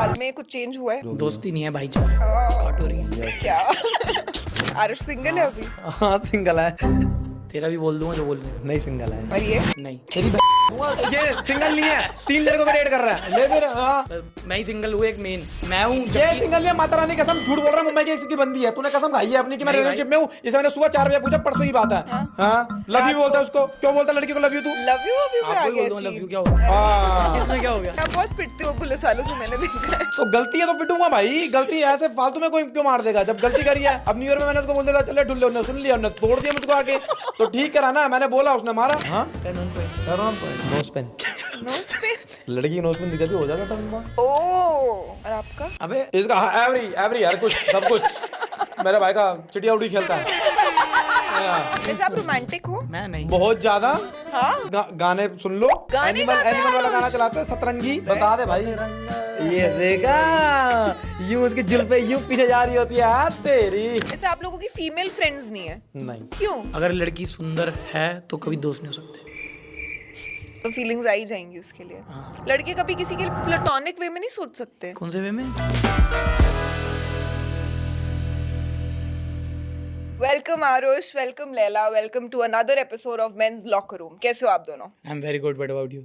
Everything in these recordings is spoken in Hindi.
हाल में कुछ चेंज हुआ है? दोस्ती नहीं है, भाईचारा काटो रही है। क्या आरुष सिंगल है अभी? हाँ सिंगल है। तेरा भी बोल दूंगा जो बोल रहे नहीं सिंगल है। और ये नहीं। तेरी ये सिंगल नहीं है, 3 लड़कों को डेट कर रहा है। ले फिर हाँ। मैं ही सिंगल हूँ, एक मेन मैं हूँ। ये सिंगल नहीं, माता रानी कसम झूठ बोल रहा है। मुंबई की किसी की बंदी है, तूने कसम खाई है अपनी कि मैं रिलेशनशिप में हूँ। इसे मैंने सुबह 4 बजे पूछा, परसों की बात है। हाँ लव यू बोलता है उसको। क्यों बोलता लड़की को लव यू? तू लव यू अभी भी आ आपको गया बोल दूंगा लव यू, सीन। क्या होगा? हाँ इसमें क्या हो गया? आप बहुत पिटते हो पुलिस वालों से, मैंने देखा है। तो गलती है तो पिटूंगा भाई। गलती ऐसे फालतू में कोई क्यों मार देगा जब गलती करी है। अब न्यू ईयर में मैंने उसको बोल दिया चले ढुल्ले, उन्होंने सुन लिया, उन्होंने तोड़ दिया मुझको आके। तो ठीक करा ना, मैंने बोला उसने मारा। हाँ नोज पेन नोज पे लड़की की नोज पेन दिख जाती हो जाता टर्म। ओ और आपका? अबे इसका एवरी हर कुछ सब कुछ। मेरे भाई का चिड़िया उड़ी खेलता है। जैसे आप रोमांटिक हो? मैं नहीं। बहुत ज्यादा। हाँ गाने सुन लो। गाने एनिमल गाते हैं एनिमल वाला आरुष। गाना चलाते हैं सतरंगी। बता दे भाई। ये देखा यूं उसकी जुल्फ पे यूं पीछे जा रही होती है यार तेरी। जैसे आप लोगों की फीमेल फ्रेंड्स नहीं है? नहीं क्यों? अगर लड़की सुंदर है तो कभी दोस्त नहीं हो सकते। तो फीलिंग्स आ ही जाएंगी उसके लिए। लड़के कभी किसी के प्लेटोनिक वे में नहीं सोच सकते? कौन से वे में? Welcome Aarush, welcome Laila, welcome to another episode of men's locker room. कैसे हो आप दोनों? I am very good, what about you?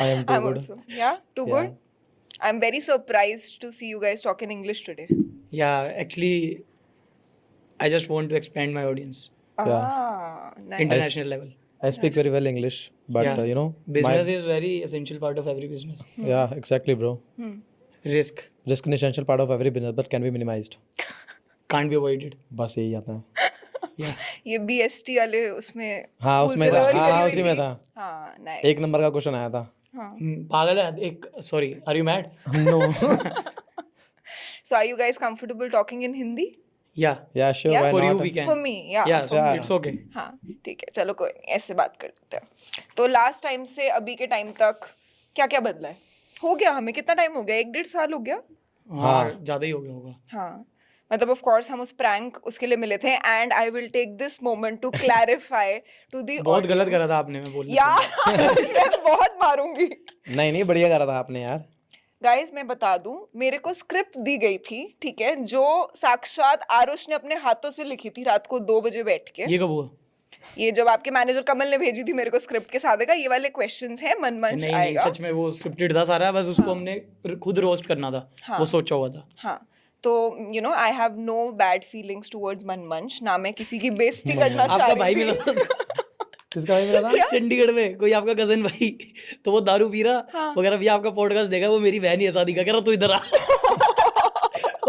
I am too I'm good. also. Yeah, too Yeah. good. I'm very surprised to see you guys talk in English today. Yeah, actually I just want to expand my audience. Ah, nice. International level. I speak very well English, but Yeah. you know, Business is very essential part of every business. yeah, exactly, bro. Risk Risk an essential part of every business, but can be minimized. can't be avoided. बस यही आता है। Yeah. ये BST वाले उसमें हाँ school उसमें से था, learn हाँ करी उसी हुई में थी। था। हाँ, nice. 1 नंबर का क्वेश्चन आया था। हाँ. पागल है एक। Sorry, are you mad? No. So are you guys comfortable talking in Hindi? Yeah. Yeah, sure. Yeah. Why For you not? we can. For me, yeah. Yeah, for me. it's okay. हाँ, ठीक है, चलो कोई नहीं, ऐसे बात कर लेते हैं। तो लास्ट टाइम से अभी के टाइम तक क्या क्या बदला है? हो गया हमें कितना टाइम हो गया? 1-1.5 साल हो गया? हाँ, ज्यादा ही हो गया होगा। हाँ, मतलब ऑफ कोर्स हम उस प्रैंक उसके लिए मिले थे and I will take this moment to clarify to the बहुत गलत करा था आपने, मैं बोलना यार मैं बहुत मारूंगी। नहीं नहीं बढ़िया करा था आपने यार। गाइस मैं बता दूं, मेरे को स्क्रिप्ट दी गई थी, ठीक है, जो साक्षात आरुष ने अपने हाथों से लिखी थी रात को 2 बजे बैठ के। ये कब हुआ? ये जब आपके मैनेजर कमल ने भेजी थी मेरे को स्क्रिप्ट के साथ, देखा ये वाले क्वेश्चंस हैं, मन मंच नहीं आएगा। सच में वो स्क्रिप्टेड था सारा, बस उसको हमने खुद रोस्ट करना था। वो सोचा हुआ था। हाँ, तो you know I have no bad feelings towards मन मंच, ना मैं किसी की बेइज्जती करना चाह आपका रही भाई थी। मिला था किसका भाई मिला था? चंडीगढ़ में कोई आपका कजन भाई, तो वो दारू पी रहा, वो कह रहा भैया आपका पॉडकास्ट देखा, वो मेरी बहन ही है शादी का, कह रहा तू इधर आ।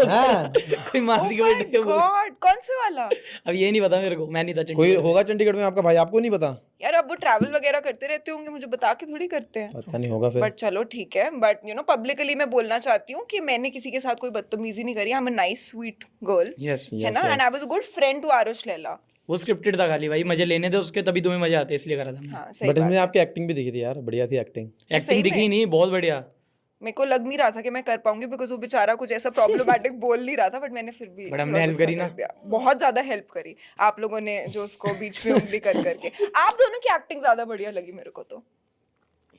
हाँ। कोई मासी के Oh my बेटे वो। God, कौन से वाला? अब ये नहीं पता मेरे को, मैं नहीं था कोई चंडीगढ़। होगा चंडीगढ़ में आपका भाई, आपको नहीं पता? यार अब वो ट्रैवल वगैरह करते रहते होंगे, मुझे बता के थोड़ी करते हैं। पता नहीं होगा फिर। बट चलो ठीक है, बट यू नो पब्लिकली मैं बोलना चाहती हूँ कि मैंने किसी के साथ कोई बदतमीजी नहीं करी। I am a nice sweet girl, yes, है ना, and I was a good friend to Aarush Laila. वो स्क्रिप्टेड था खाली भाई, मजे लेने थे उसके, तभी तुम्हें मजे आते, इसलिए करा था मैंने। हाँ सही बट बात इसमें है। आपकी एक्टिंग भी दिखी थी यार, बढ़िया थी एक्टिंग। एक्टिंग दिखी नहीं, बहुत बढ़िया। मेरे को लग नहीं रहा था कि मैं कर पाऊंगी, बिकॉज वो बेचारा कुछ ऐसा प्रॉब्लमेटिक बोल नहीं रहा था, बट मैंने फिर भी बट हमने थोड़ा हेल्प गुस्सा करी ना। कर दिया। बहुत ज्यादा हेल्प करी आप लोगों ने, जो उसको बीच में उंगली कर करके। आप दोनों की एक्टिंग ज्यादा बढ़िया लगी मेरे को। तो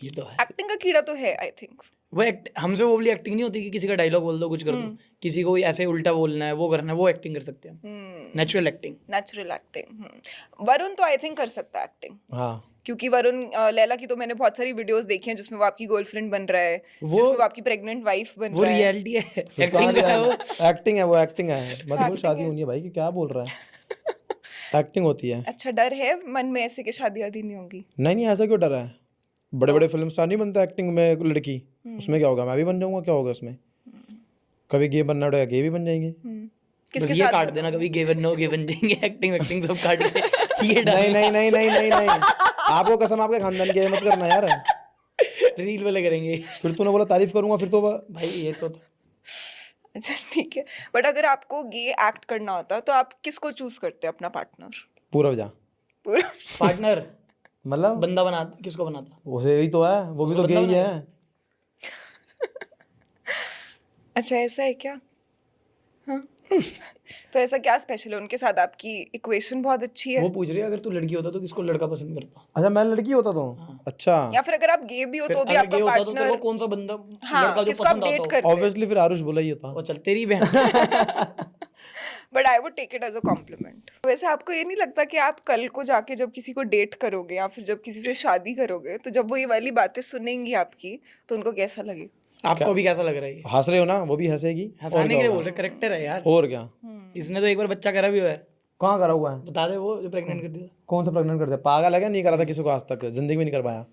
ये तो है। एक्टिंग का कीड़ा तो है आई थिंक। वो हमसे वो वाली एक्टिंग नहीं होती कि किसी का डायलॉग बोल दो, कुछ कर दो, किसी को ऐसे उल्टा बोलना है, वो करना है, वो एक्टिंग कर सकते हैं। Natural acting. Natural acting. Varun तो आई थिंक कर सकता है एक्टिंग, हाँ क्योंकि वरुण लैला की तो मैंने बहुत सारी वीडियोस देखी हैं जिसमें वो आपकी गर्लफ्रेंड बन रहा है, जिसमें वो आपकी प्रेग्नेंट वाइफ बन वो रहा है। रियलिटी है, एक्टिंग का है वो। एक्टिंग है वो, एक्टिंग है। मत बोल शादी होनी है भाई, कि क्या बोल रहा है? एक्टिंग होती है। अच्छा, डर है मन में ऐसे कि शादी आदि नहीं होगी? नहीं नहीं ऐसा क्यों डर है? बड़े बड़े फिल्म स्टार नहीं बनता एक्टिंग में लड़की, उसमें क्या होगा? मैं भी बन जाऊंगा, क्या होगा उसमें? कभी गे बनना पड़ेगा, गे भी बन जाएंगे। बस ये काट देना, कभी गिवन नो गिवन जाएंगे, एक्टिंग एक्टिंग सब काट के ये नहीं नहीं नहीं नहीं नहीं नहीं आपको कसम, आपके खानदान की मत करना यार। रील वाले करेंगे। फिर तूने बोला तारीफ करूंगा, फिर तो भाई ये तो अच्छा ठीक है, बट अगर आपको गे एक्ट करना होता तो आप किसको चूज करते अपना पार्टनर? पूरा जा पूरा पार्टनर मतलब बंदा बनाता, किसको बनाता? उसे ही तो है, वो भी तो गे ही है। अच्छा ऐसा है क्या? हाँ तो ऐसा क्या स्पेशल है उनके साथ? आपकी इक्वेशन बहुत अच्छी है, वो पूछ रही है अगर तू लड़की होता तो किसको लड़का पसंद करता? अच्छा मैं लड़की होता तो अच्छा या फिर अगर आप गे भी हो फिर तो भी अगर गे आपका होता तो तेरे को पार्टनर कौन सा बंदा हाँ लड़का जो किसको आप पसंद डेट आता हो? करते? ऑब्वियसली फिर आरुष बोला ही होता। वो चल तेरी बहन। But I would take it as a compliment. वैसे आपको ये नहीं लगता कि आप कल को जाके जब किसी को डेट करोगे या फिर जब किसी से शादी करोगे तो जब वो ये वाली बातें सुनेंगी आपकी तो उनको कैसा लगेगा? आपको भी कैसा लग रहा है ये? हंस रहे हो ना, वो भी हंसेगी। और हंसाने क्या के लिए होगा? बोल रहे, करेक्टर है यार। और क्या, इसने तो एक बार बच्चा करा भी हुआ है। कहाँ करा हुआ है? बता दे, वो जो प्रेग्नेंट कर दिया। कौन सा प्रेग्नेंट कर दिया? पागल है क्या? नहीं करा था किसी को आज तक, जिंदगी में नहीं कर पाया।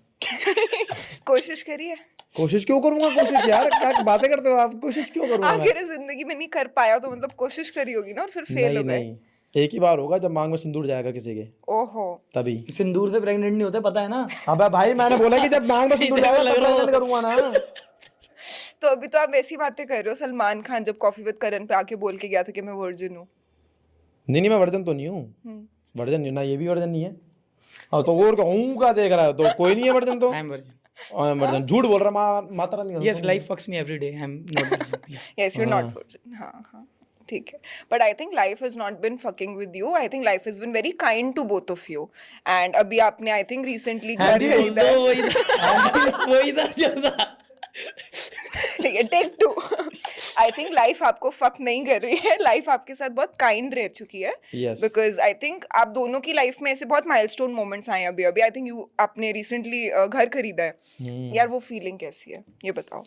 कोशिश करिए। कोशिश क्यों करूंगा? कोशिश यार क्या बातें करते हो आप? कोशिश क्यों करूंगा मैं? आखिर जिंदगी में नहीं कर पाया तो मतलब कोशिश करी होगी ना और फिर फेल हो नहीं गए। नहीं, एक ही बार होगा जब मांग में सिंदूर जाएगा किसी के, ओहो। तभी। सिंदूर से प्रेग्नेंट नहीं होता, पता है ना? अबे भाई मैंने बोला कि जब मांग में सिंदूर इधर जाएगा लग तब रहा हो। प्रेग्नेंट करूंगा ना। तो अभी तो आप वैसी बातें कर रहे हो, सलमान खान जब कॉफी विद करण पे आके बोल के गया था कि मैं वर्जिन हूँ। नहीं मैं वर्जन तो नहीं हूँ, वर्जन नहीं ना, ये भी वर्जन नहीं है। हाँ तो और क्या हूँ का देख रहा है? तो कोई नहीं है वर्जन तो। I am virgin. वर्जन झूठ बोल रहा, मात्रा नहीं yes, life fucks me every day. I am not virgin. Yes you are not virgin. हाँ हाँ ठीक है। But I think life has not been fucking with you. I think life has been very kind to both of you. And अभी आपने आई थिंक रिसेंटली घर खरीदा है। वही था ज्यादा। ठीक है, टेक 2। आई थिंक लाइफ आपको फक नहीं कर रही है, लाइफ आपके साथ बहुत काइंड रह चुकी है। Yes. बिकॉज आई थिंक आप दोनों की लाइफ में ऐसे बहुत माइलस्टोन मोमेंट्स आए हैं अभी अभी। आई थिंक यू आपने रिसेंटली घर खरीदा है। यार वो फीलिंग कैसी है ये बताओ।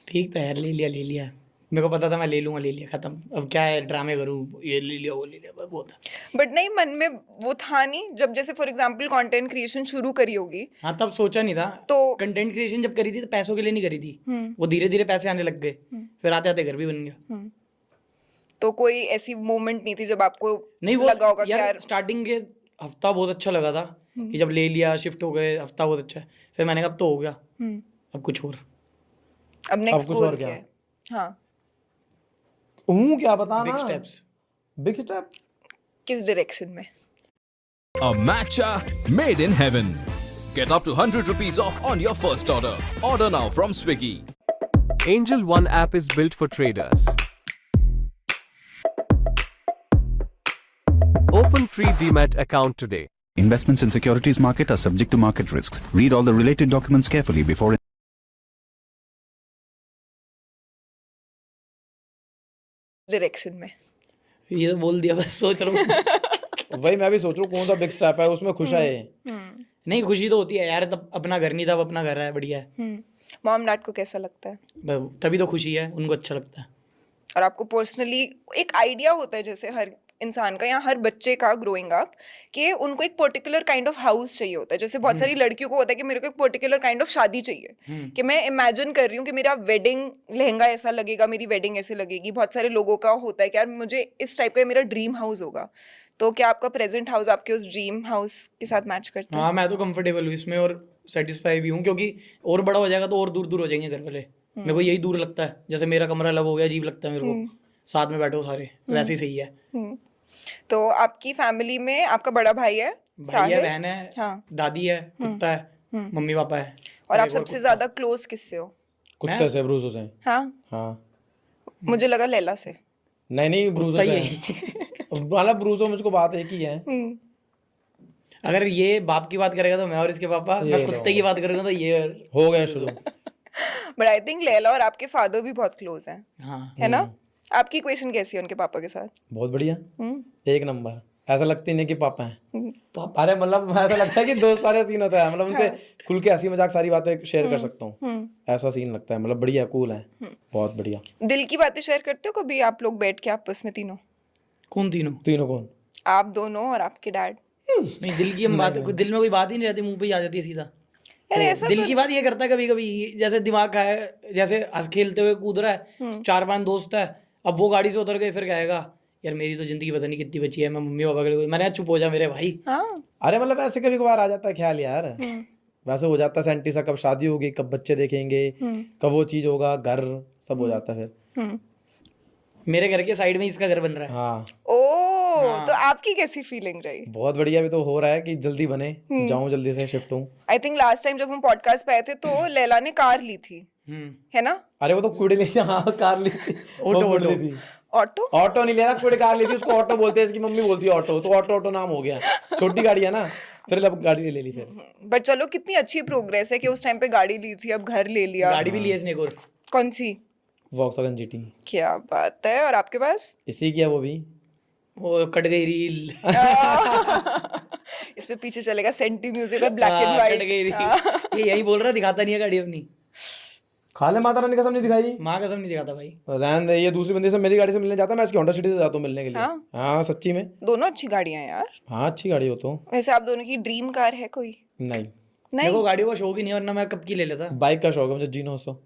ठीक था यार, ले लिया। मेरे को पता था मैं ले लूंगा, ले लिया, खत्म। अब क्या है ड्रामे करूँ, ये ले लिया वो ले लिया, बस बहुत है। बट नहीं, मन में वो था नहीं जब जैसे फॉर एग्जांपल कंटेंट क्रिएशन शुरू करी होगी? हाँ तब सोचा नहीं था। तो कंटेंट क्रिएशन जब करी थी तो पैसों के लिए नहीं करी थी, वो धीरे धीरे पैसे आने लग गए, फिर आते आते घर भी बन गया। तो कोई ऐसी मोमेंट नहीं थी जब आपको नहीं वो लगा होगा कि यार स्टार्टिंग के हफ्ता बहुत अच्छा लगा था कि जब ले लिया, शिफ्ट हो गए, हफ्ता बहुत अच्छा है। फिर मैंने कहा अब तो हो गया, अब कुछ और। अब नेक्स्ट कुछ गोल और क्या क्या? है? हाँ, हूँ क्या बताना? Big steps. बिग स्टेप किस डायरेक्शन में? A matcha made in heaven. Get up to 100 rupees off on your first order. Order now from Swiggy. Angel One app is built for traders. Open free Demat account today. Investments in securities market are subject to market risks. Read all the related documents carefully before direction में ये तो बोल दिया, बस सोच रहा हूँ। वही मैं भी सोच रहा हूँ कौन सा बिग स्टेप है, उसमें खुश है ये। नहीं, खुशी तो होती है यार, तब अपना घर नहीं था, अब अपना घर है, बढ़िया है। मॉम डैड को कैसा लगता है? तभी तो खुशी है, उनको अच्छा लगता है। और आपको पर्सनली एक आइडिया होता है जैसे हर इंसान का या हर बच्चे का ग्रोइंग अप कि उनको एक पर्टिकुलर काइंड ऑफ हाउस चाहिए होता है। जैसे बहुत सारी लड़कियों को होता है कि मेरे को एक पर्टिकुलर काइंड ऑफ शादी चाहिए, कि मैं इमेजिन कर रही हूँ कि मेरा वेडिंग लहंगा ऐसा लगेगा, मेरी वेडिंग ऐसे लगेगी। बहुत सारे लोगों का होता है कि यार मुझे इस टाइप का मेरा ड्रीम हाउस होगा। तो क्या आपका प्रेजेंट हाउस आपके उस ड्रीम हाउस के साथ मैच करता है? हाँ, मैं तो कंफर्टेबल हूँ इसमें और सेटिस्फाई भी हूँ, क्योंकि और बड़ा हो जाएगा तो और दूर दूर हो जाएंगे घर वाले। मेरे को यही दूर लगता है, जैसे मेरा कमरा अलग हो गया, अजीब लगता है मेरे को, साथ में बैठो सारे, वैसे ही सही है। तो आपकी फैमिली में आपका बड़ा भाई है, भाई है, बहन है, हाँ। दादी है, कुत्ता है, मम्मी पापा है। और आप सबसे ज्यादा क्लोज किससे हो? कुत्ते से, ब्रूसो से। हाँ, हाँ मुझे लगा लैला से। नहीं ब्रूसो से। मतलब ब्रूसो मुझको बात एक ही है। अगर ये बाप की बात करेगा तो मैं और इसके पापा, मैं कुत्ते की बात करूंगा तो ये हो गया शुरू। बट आई थिंक लैला और आपके फादर भी बहुत क्लोज हैं, हाँ। है ना? आपकी इक्वेशन कैसी है उनके पापा के साथ? बहुत बढ़िया, एक नंबर। ऐसा लगता ही नहीं कि पापा हैं। अरे मतलब ऐसा लगता है कि दोस्त वाले सीन होता है, मतलब उनसे खुल के हंसी मजाक सारी बातें शेयर कर सकता हूँ, ऐसा सीन लगता है। मतलब बढ़िया, कूल है, बहुत बढ़िया। दिल की बातें शेयर करते हो कभी आप लोग बैठ के आपस में तीनों? कौन तीनों? तीनों कौन? आप दोनों और आपके डैड? नहीं, दिल की हम बात, दिल में कोई बात ही नहीं रहती, मुंह पे ही आ जाती है सीधा। यार ऐसा दिल की बात ये करता है कभी कभी, जैसे दिमाग का है, जैसे हंस खेलते हुए कूद रहा है, 4-5 दोस्त है, अब वो गाड़ी से उतर गए, फिर कहेगा यार मेरी तो जिंदगी पता नहीं कितनी बची है, मैं मम्मी पापा के लिए, मैंने चुप हो जा मेरे भाई। हाँ, अरे मतलब ऐसे कभी कभार आ जाता है ख्याल यार, वैसे हो जाता है सेंटी सा, कब शादी होगी, कब बच्चे देखेंगे, कब वो चीज होगा, घर सब हो जाता है फिर। मेरे घर के साइड में इसका घर बन रहा है। हाँ। ओ, तो आपकी कैसी फीलिंग रही? बहुत बढ़िया, भी तो हो रहा है कि जल्दी बने, जाऊं जल्दी से, शिफ्ट हूं। आई थिंक लास्ट टाइम जब हम पॉडकास्ट पे आए थे तो लैला ने कार ली थी, है ना? अरे वो तो कुड़ी ली, हाँ कार ली थी, ऑटो वो कुड़ी ली थी। ऑटो? ऑटो नहीं लिया था, कोई कार ली थी, उसको ऑटो बोलते हैं, इसकी मम्मी बोलती है ऑटो, तो ऑटो ऑटो नाम हो गया। छोटी गाड़ी है ना, फिर अब गाड़ी ले ली फिर। बट चलो कितनी अच्छी प्रोग्रेस है कि उस टाइम पे गाड़ी ली थी, अब घर ले लिया। गाड़ी भी ली है इसने एक और। कौन सी? Volkswagen GT. क्या बात है। और आपके पास? इसी की है वो भी। वो कट गई रील। इस पे पीछे चलेगा सेंटी म्यूजिक और ब्लैक एंड कट व्हाइट। गई रील। ये यही बोल रहा, दिखाता नहीं है गाड़ी अपनी। खाले माता रानी कसम नहीं दिखाई। माँ कसम नहीं दिखाता भाई। रहने दे, ये दूसरी बंदी से मेरी गाड़ी से मिलने जाता, मैं इसकी होंडा सिटी से जाता हूँ मिलने के लिए। हाँ? हाँ सच्ची में। दोनों अच्छी गाड़ियां हैं यार। हाँ अच्छी गाड़ी हो तो। वैसे आप दोनों की ड्रीम कार है कोई? नहीं, नहीं। देखो गाड़ियों का शौक ही नहीं है, वरना मैं कब की ले लेता। बाइक का शौक है मुझे, जीनो सो,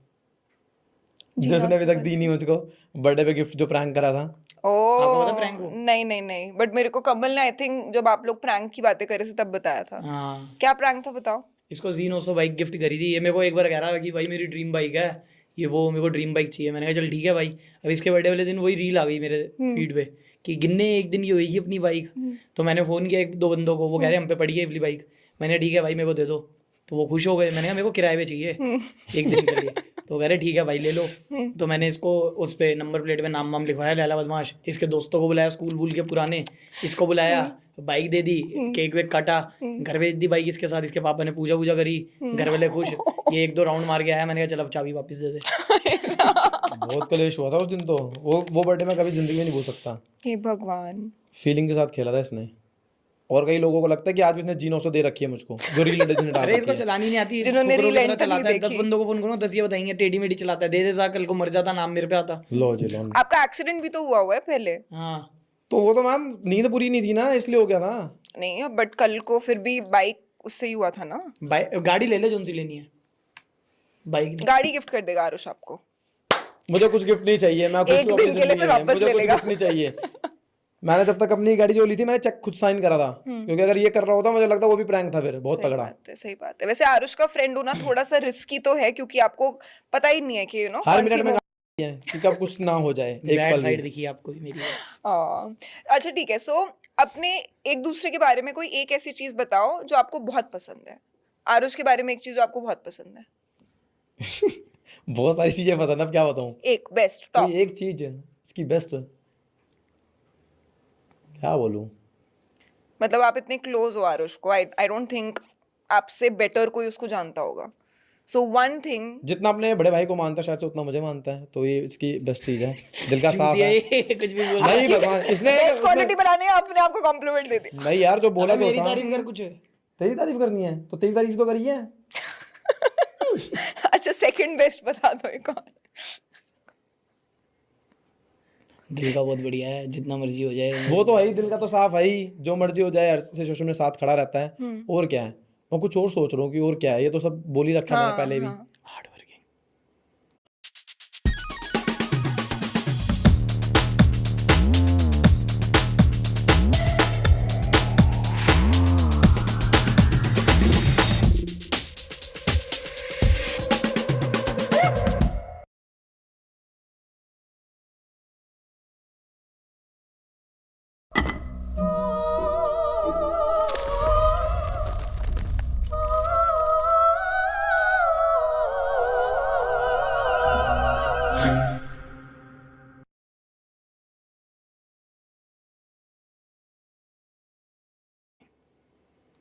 जीनो जिसने अभी सो तक दी नहीं मुझको, बर्थडे पे गिफ्ट जो प्रैंक करा था। आपको पता ओ prank हो? नहीं नहीं नहीं, बट मेरे को कमल ने आई थिंक जब आप लोग प्रैंक की बातें कर रहे थे तब बताया था। हाँ, क्या प्रैंक था बताओ? इसको जीनोसो बाइक गिफ्ट करी थी। ये मेरे को एक बार कह रहा कि भाई मेरी ड्रीम बाइक है ये, वो मेरे को ड्रीम बाइक चाहिए। मैंने कहा चल ठीक है भाई। अब इसके बर्थडे वाले दिन वही रील आ गई मेरे फीड पे कि गिनने एक दिन ये होगी अपनी बाइक। तो मैंने फ़ोन किया एक दो बंदों को, वो कह रहे हम पे पड़ी है ये वाली बाइक। मैंने ठीक है भाई मेरे को दे दो, तो वो खुश हो गए। मैंने कहा मेरे को किराए पे चाहिए एक दिन के लिए, तो कह रहे ठीक है भाई ले लो। तो मैंने इसको उस पे नंबर प्लेट पे नाम वाम लिखवाया, लैला बदमाश। इसके दोस्तों को बुलाया स्कूल वूल के पुराने, इसको बुलाया, बाइक दे दी, केक वेक काटा, घर भेज दी बाइक इसके साथ। इसके पापा ने पूजा वूजा करी, घर वाले खुश। ये एक दो राउंड मार के आया, मैंने कहा चल अब चाबी वापस दे दे। बहुत कलेश हुआ था उस दिन तो। वो बर्थडे मैं कभी जिंदगी में नहीं भूल सकता। हे भगवान। फीलिंग के साथ खेला था इसने। और कई लोगों को लगता है कि आज भी इसने जीनो से दे रखी है मुझको, जो रील जिसने डाल अरे रखी इसको है। चलानी नहीं आती, जिन्होंने फुकरों की रील तरह एंड तक नहीं चलाता है। 10 देखी। बंदों को फोन करो, 10 ये बताएंगे टेढ़ी मेढ़ी चलाता है, दे देता, कल को मर जाता, नाम मेरे पे आता। लो जी लो। आपका एक्सीडेंट भी तो हुआ है पहले। हाँ, तो वो तो मैम नींद पूरी नहीं थी ना, इसलिए हो गया था। नहीं बट कल को फिर भी बाइक उससे ही हुआ था ना। गाड़ी ले ले, जोन सी लेनी है बाइक। गाड़ी गिफ्ट कर देगा आरुष आपको। मुझे कुछ गिफ्ट नहीं चाहिए, मैं खुश एक हूँ अपनी दिन के लिए जिंदगी फिर में, वापस मुझे ले कुछ लेगा। गिफ्ट नहीं चाहिए। मैंने जब तक अपनी गाड़ी जो ली थी मैंने चेक खुद साइन करा था, क्योंकि अगर ये कर रहा होता मुझे लगता वो भी प्रैंक था फिर, बहुत सही तगड़ा। बात है, सही बात है। वैसे आरुष का फ्रेंड होना थोड़ा सा रिस्की तो है, क्योंकि आपको पता ही नहीं है कि हर मिनट में गाड़ी है कि कब कुछ ना हो जाए, एक बैड पल साइड भी। दिखी आपको भी मेरी। अच्छा ठीक है। सो अपने एक दूसरे के बारे में कोई एक ऐसी चीज बताओ जो आपको बहुत पसंद है। आरुष के बारे में एक चीज जो आपको बहुत पसंद है। बहुत सारी चीजें पसंद है, अब क्या बताऊं। एक बेस्ट टॉप। कोई एक चीज है इसकी बेस्ट, क्या बोलूं। मतलब आप इतने क्लोज हो आरुष को, आई डोंट थिंक आपसे बेटर कोई उसको जानता होगा। सो वन थिंग, जितना अपने बड़े भाई को मानता है शायद से उतना मुझे मानता है, तो ये इसकी बेस्ट चीज है। दिल का साफ है। कुछ भी बोल नहीं भगवान, इसने बेस्ट क्वालिटी बनाने अपने आप को कॉम्प्लीमेंट दे दे। नहीं यार, जो बोला तो मेरी था। तारीफ कर कुछ। तेरी तारीफ करनी है तो तेरी तारीफ तो करी है। अच्छा सेकंड बेस्ट बता दो एक और। दिल का बहुत बढ़िया है, जितना मर्जी हो जाए। वो तो है ही, दिल का तो साफ है ही, जो मर्जी हो जाए हर सिचुएशन में साथ खड़ा रहता है। और क्या है, मैं कुछ और सोच रहा हूँ कि और क्या है, ये तो सब बोल ही रखा है मैंने पहले भी। Hard working.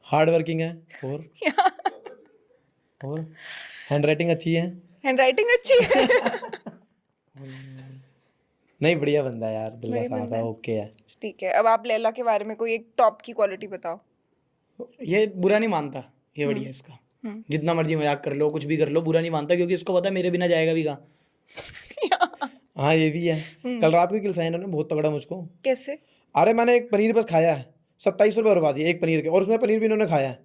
हार्ड वर्किंग है और हैंड राइटिंग अच्छी है। हैंड राइटिंग अच्छी है। नहीं बढ़िया बंदा है यार, दिल का साफ है, ओके है। ठीक है, अब आप लैला के बारे में कोई एक टॉप की क्वालिटी बताओ। ये बुरा नहीं मानता, ये बढ़िया इसका। जितना मर्जी मजाक कर लो, कुछ भी कर लो, बुरा नहीं मानता, क्योंकि इसको पता है मेरे बिना जाएगा भी कहाँ। हाँ ये भी है। कल रात को किलसा इन्होंने बहुत तगड़ा मुझको। कैसे? अरे मैंने एक पनीर बस खाया है, 27 रुपये बर्बाद दिए एक पनीर के, और उसमें पनीर भी इन्होंने खाया है,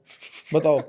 बताओ।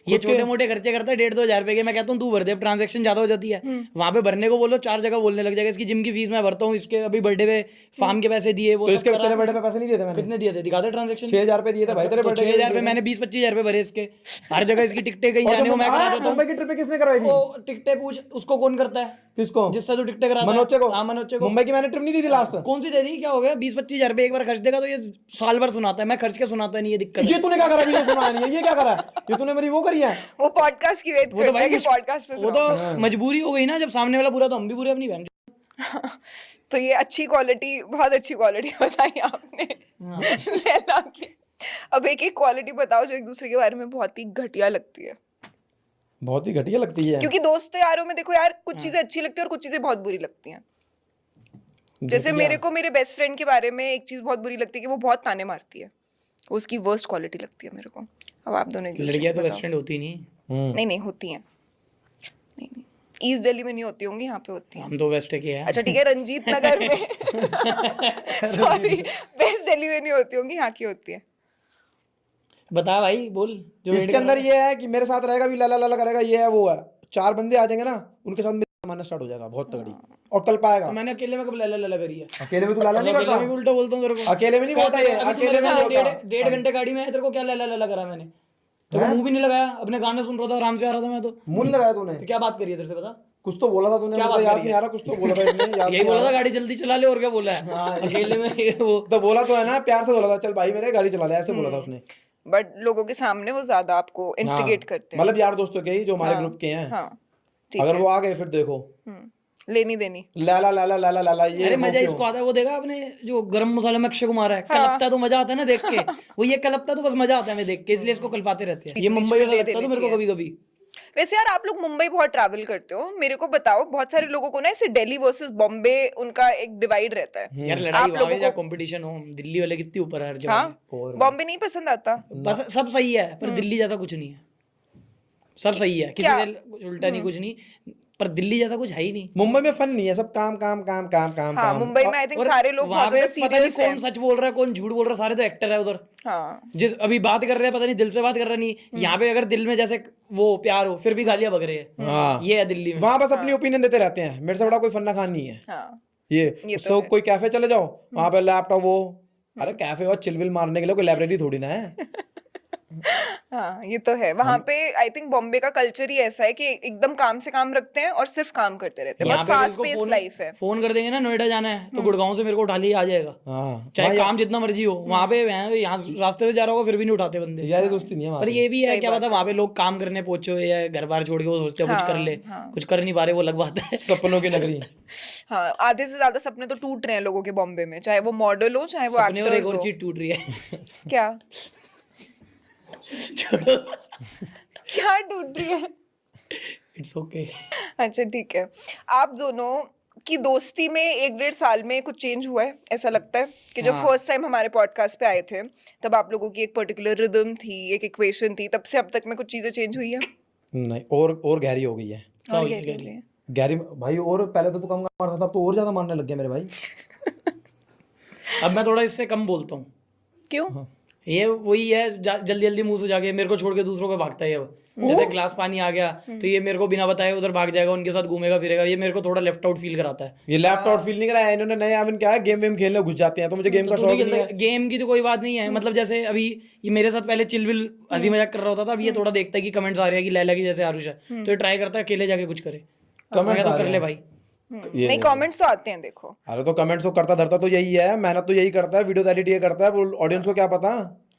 ये छोटे मोटे खर्चे करता है 1,5-2 हज़ार रुपए के। मैं कहता हूँ तू भर दे, ट्रांजैक्शन ज्यादा हो जाती है। वहां पे भरने को बोलो 4 जगह बोलने लग जाएगा। इसकी जिम की फीस मैं भरता हूँ, इसके अभी बर्थडे पे फार्म के पैसे दिए, वो तो सब इसके करा। तेरे बर्थडे पे पैसे नहीं दिए थे मैंने? कितने दिए थे, दिखा दे ट्रांजैक्शन। 6,000 रुपये दिए थे भाई तेरे तो बर्थडे 6,000 रुपए मैंने 20-25 हज़ार रुपए भरे इसके। हर जगह इसकी टिकटें कहीं जाने हो मैं करा देता हूँ। मुंबई की ट्रिप पे किसने करवाई थी? वो टिकटें पूछ, उसको कौन करता है? किसको? जिससे तू टिकटें कराता है। मनोचे को? हाँ मनोचे को। मुंबई की मैंने ट्रिप नहीं दी थी लास्ट। कौन सी दे दी, क्या हो गया? 20-25 हज़ार रुपए एक बार खर्च देगा तो ये साल भर सुनाता है। मैं खर्च के सुनाता नहीं, ये दिक्कत है। ये तूने क्या करा, वीडियो सुना नहीं है, ये क्या करा है? ये तूने मेरी वो करी है। वो पॉडकास्ट की वेट वो तो करता है भाई कि पॉडकास्ट पे वो तो मजबूरी हो गई ना, जब सामने वाला बुरा तो हम भी बुरे अपनी बहन। तो ये अच्छी क्वालिटी, बहुत अच्छी क्वालिटी बताई आपने लैला की। अब एक एक क्वालिटी बताओ जो एक दूसरे के बारे में बहुत ही घटिया लगती है। बहुत ही घटिया लगती है। क्योंकि दोस्तों यारों में देखो यार, कुछ चीजें अच्छी लगती है और कुछ चीजें बहुत बुरी लगती हैं। जैसे मेरे को मेरे बेस्ट फ्रेंड के बारे में एक चीज बहुत बुरी लगती है कि वो बहुत ताने मारती है, उसकी वर्स्ट क्वालिटी लगती है मेरे को। अब आप दोनों एक दूसरे लड़कियां की तो बताओ। बेस्ट फ्रेंड होती नहीं, नहीं नहीं होती हैं, नहीं नहीं, ईस्ट दिल्ली में नहीं होती होंगी, यहाँ पे होती हैं। हम तो वेस्ट के हैं। अच्छा ठीक है, रंजीत नगर में सॉरी, वेस्ट दिल्ली में नहीं होती होंगी, यहाँ की होती है। बता भाई, बोल जो इसके अंदर ये है कि मेरे साथ रहेगा भी लाला लाला करेगा, ये है वो है, 4 बंदे आ जाएंगे ना उनके साथ मेरा मानना स्टार्ट हो जाएगा बहुत तगड़ी, और कल पाएगा। मैंने अकेले में कब लला लला करी है? अकेले में तू लाला नहीं अकेले करता, में भी उल्टा बोलता हूँ तेरे को। अकेले में नहीं बोलता ये, अकेले में नहीं होता। डेढ़ घंटे गाड़ी में है, तेरे को क्या लला लला करा मैंने? तेरे को मुंह भी नहीं लगाया, अपने गाने सुन रहा था, आराम से आ रहा था मैं तो। मुंह लगाया तूने, तो क्या बात करी है तेरे से बता? कुछ तो बोला था तूने, क्या मुझे बात याद करी नहीं है? आ रहा, कुछ तो बोला था इसने, याद यही नहीं आ बोला था रहा। गाड़ी जल्दी चला ले, और क्या बोला है? अकेले में वो तो बोला तो है ना, प्यार से बोला था, चल भाई मेरे गाड़ी चला ले, ऐसे बोला था उसने। बट लोगों के सामने वो ज्यादा आपको इंस्टिगेट करते हैं। मतलब यार दोस्तों के ही जो हमारे ग्रुप के हैं, हाँ ठीक अगर है। वो आ गए फिर देखो लेनी देनी। लाला लाला लाला लाला, ये अरे वो मजा क्यों? इसको आता है, वो देखा आपने जो गरम मसाले में अक्षय कुमार है, कलपता है तो मजा आता है ना देख के। वो ये कलपता है तो बस मजा आता है मैं देख के, इसलिए इसको कलपाते रहते हैं। ये बीच मुंबई में वाला दे लगता है तो देनी मेरे को कभी कभी। वैसे यार आप लोग मुंबई बहुत ट्रैवल करते हो, मेरे को बताओ, बहुत सारे लोगों को ना ऐसे दिल्ली वर्सेस बॉम्बे उनका एक डिवाइड रहता है। यार लड़ाई हो या कंपटीशन हो, दिल्ली वाले कितनी ऊपर है हर जगह। हाँ, बॉम्बे नहीं पसंद आता? बस सब सही है, पर दिल्ली जैसा कुछ नहीं है। सब सही है, किसी क्या? का कुछ उल्टा नहीं, कुछ नहीं, पर दिल्ली जैसा कुछ है ही नहीं। मुंबई में फन नहीं है, सब काम काम काम काम काम हाँ, काम। मुंबई में आई थिंक और सारे लोग वहाँ बहुत ज्यादा पे पता नहीं सीरियस हैं। कौन सच बोल रहा है कौन झूठ बोल रहा है, सारे तो एक्टर है उधर। हाँ जिस अभी बात कर रहे हैं, पता नहीं दिल से बात कर रहा नहीं। यहाँ पे अगर दिल में जैसे वो प्यार हो, फिर भी गालियां बक रहे हैं। हाँ, ये है दिल्ली में। वहां बस अपनी ओपिनियन देते रहते हैं, मेरे से बड़ा कोई फन्ना खान नहीं है। हाँ ये तो सो है। कोई कैफे चले जाओ, वहां पे लैपटॉप वो, अरे कैफे और चिलविल मारने के लिए, कोई लाइब्रेरी थोड़ी ना है। हाँ, ये तो है। वहां पे आई थिंक बॉम्बे का कल्चर ही ऐसा है कि एकदम काम से काम रखते हैं और सिर्फ काम करते रहते हैं। यहाँ बहुत पे फास्ट इसको पेस लाइफ है। फोन कर देंगे ना, नोएडा जाना है तो गुड़गांव से मेरे को उठा लिया आ जाएगा, हाँ, चाहे काम जितना मर्जी हो। वहाँ पे यहाँ रास्ते से जा रहा होगा फिर भी नहीं उठाते बंदे। यारी दोस्ती नहीं है वहाँ पर पे। ये भी है, क्या पता वहाँ पे लोग काम करने पहुंचे या घर बार छोड़ के वो सोचते हैं कुछ कर ले, कुछ कर नहीं पा रहे, वो अलग बात है। सपनों की नगरी। हाँ, आधे से ज्यादा सपने तो टूट रहे हैं लोगों के बॉम्बे में, चाहे वो मॉडल हो चाहे वो सपने और एक एक्टर्स और हो। चीज टूट रही है। क्या छोड़ो, क्या टूट रही है? It's okay. अच्छा ठीक है, आप दोनों की दोस्ती में 1-1.5 साल में कुछ चेंज हुआ है ऐसा लगता है? कि जब फर्स्ट टाइम हमारे पॉडकास्ट पे आए थे तब आप लोगों की एक पर्टिकुलर रिदम थी, एक इक्वेशन थी, तब से अब तक में कुछ चीजें चेंज हुई है? नहीं, और गहरी हो गई है। और गहरी हो गई है? गहरी भाई, और पहले तो तू कम मारता था, अब तो और ज्यादा मारने लग गया मेरे भाई। अब मैं थोड़ा इससे कम बोलता हूँ। क्यों? ये वही है, जल्दी जल्दी मुंह से जाके मेरे को छोड़ के दूसरों पे भागता है। अब जैसे ग्लास पानी आ गया तो ये मेरे को बिना बताए उधर भाग जाएगा, उनके साथ घूमेगा फिरेगा। ये मेरे को थोड़ा लेफ्ट आउट फील कराता है। ये लेफ्ट आउट फील नहीं कराया इन्होंने, नया अब क्या है, गेम वेम खेलने घुस जाते हैं, तो मुझे गेम का शौक नहीं है। गेम की तो कोई बात नहीं है, मतलब जैसे अभी ये मेरे साथ पहले चिलविल हंसी मजाक कर रहा होता था, अब ये थोड़ा देखता है कि कमेंट्स आ रहे हैं कि लैला की जैसे आरुष है, तो ये ट्राई करता है अकेले जाके कुछ करे। कमेंट्स तो कर ले भाई। नहीं, कमेंट्स तो आते हैं देखो। अरे तो कमेंट्स तो करता धरता तो यही है, मेहनत तो यही करता है, वीडियो एडिट ये करता है, वो ऑडियंस को क्या पता।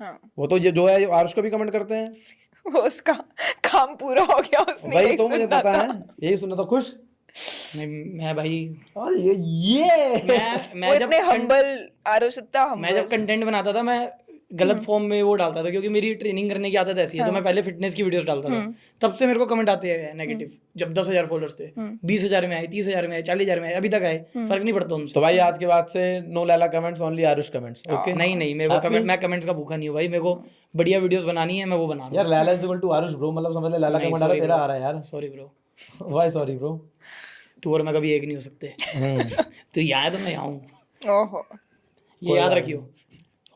हाँ, वो तो ये जो है आरुष को भी कमेंट करते हैं, वो उसका काम पूरा हो गया, उसने वही यही तो मुझे सुना पता था। है, यही सुना था। खुश मैं भाई, ये मैं वो जब इतने हम्बल, आरुष इतना मैं जब हम्बल। कंटेंट बनाता था, मैं गलत फॉर्म में वो डालता था, क्योंकि मेरी ट्रेनिंग करने की आदत ऐसी है। तो मैं पहले फिटनेस की वीडियोस डालता था, तब से मेरे को कमेंट आते हैं नेगेटिव। जब 10,000 फॉलोअर्स थे, 20,000 में आए, 30,000 में आए, 40,000 में आए, अभी तक आए, फर्क नहीं पड़ता उनसे। तो भाई आज के बाद से no Laila comments, only Aarush comments. Okay, नहीं नहीं, मेरे को कमेंट, मैं कमेंट्स का भूखा नहीं हूँ भाई। मेरे को बढ़िया वीडियोस बनानी है, मैं वो बना रहा हूँ। यार Laila is equal to Aarush bro, मतलब समझ ले, लैला कमेंट आ रहा है, तेरा आ रहा है यार। Sorry bro, why sorry bro? तू और मैं कभी एक नहीं हो सकते। तू यहाँ है तो मैं यहाँ हूँ, ओहो, ये याद रखियो।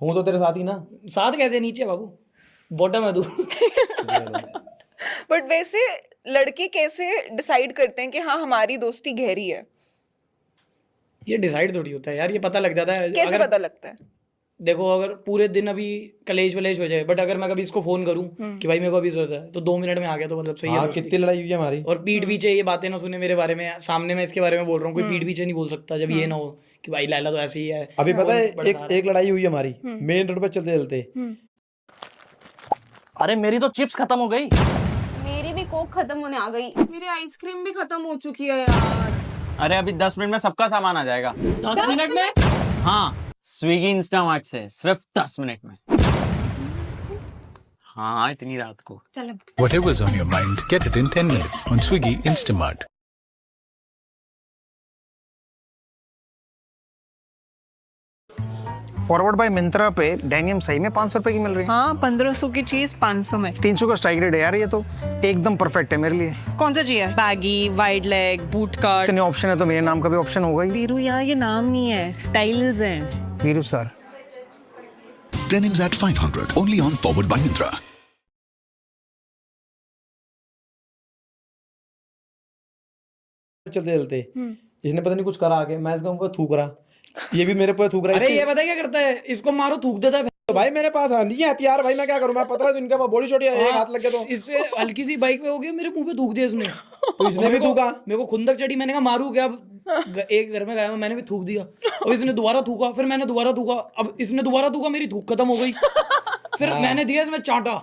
हूँ तो तेरे साथ ही ना। साथ कैसे, नीचे बाबू, बॉटम है तू। बट वैसे लड़के कैसे डिसाइड करते हैं कि हाँ हमारी दोस्ती गहरी है? ये डिसाइड थोड़ी होता है यार, ये पता लग जाता है। कैसे अगर पता लगता है? देखो, अगर पूरे दिन अभी कलेश वलेश हो जाए, बट अगर मैं कभी इसको फोन करूं कि भाई मेरे को अभी जरूरत है, तो 2 मिनट में आ गया, तो मतलब सही है हाँ, दोस्ती। कितनी लड़ाई हुई है हमारी। और पीठ पीछे ये बातें ना सुने मेरे बारे में, सामने मैं इसके बारे में बोल रहा हूँ, कोई पीठ पीछे नहीं बोल सकता। जब ये ना हो कि भाई लैला तो ऐसे ही है। अभी पता है वो बड़ा एक लड़ाई हुई हमारी मेन रोड पे चलते चलते। अरे मेरी तो चिप्स खत्म हो गई। मेरी भी कोक खत्म होने आ गई। मेरी आइसक्रीम भी खत्म हो चुकी है यार। अरे अभी 10 मिनट में सबका सामान आ जाएगा। 10 मिनट में? हाँ, स्विगी इंस्टामार्ट से सिर्फ 10 मिनट में। हाँ, इतनी रात को। Whatever's on your mind, get it in 10 minutes on Swiggy Instamart. Forward bye Myntra पे डेनियम सही में 500 रुपए की मिल रही है। हाँ 1500 की चीज 500 में। 300 का स्ट्राइक रेट है यार, ये तो एकदम परफेक्ट है मेरे लिए। कौन सा चाहिए? Baggy, wide leg, boot cut. इतने ऑप्शन है तो मेरे नाम का भी ऑप्शन होगा ही। वीरू यहाँ ये नाम नहीं है, स्टाइल्स हैं। Veeru sir. Denims at 500, only on Forward by Myntra. चलते चलते इसने पता नहीं कुछ करा आगे, मैं इसका थूक रहा, ये भी मेरे पे थूक रहा है। अरे ये पता है क्या करता है, इसको मारो थूक देता है। तो भाई मेरे पास नहीं है हथियार, भाई मैं क्या करूं, मैं पतला तो इनका बॉडी छोटी है, एक हाथ लग गया तो इससे हल्की सी बाइक पे हो गया, मेरे मुंह पे थूक दिया इसने। तो इसने भी थूका। मेरे को खुंदक चढ़ी, मैंने कहा मारू क्या। एक घर में गया मैंने भी थूक दिया, और इसने दोबारा थूका, फिर मैंने दोबारा थूका, अब इसने दोबारा थूका, मेरी थूक खत्म हो गई। फिर मैंने दिया इसमें चांटा,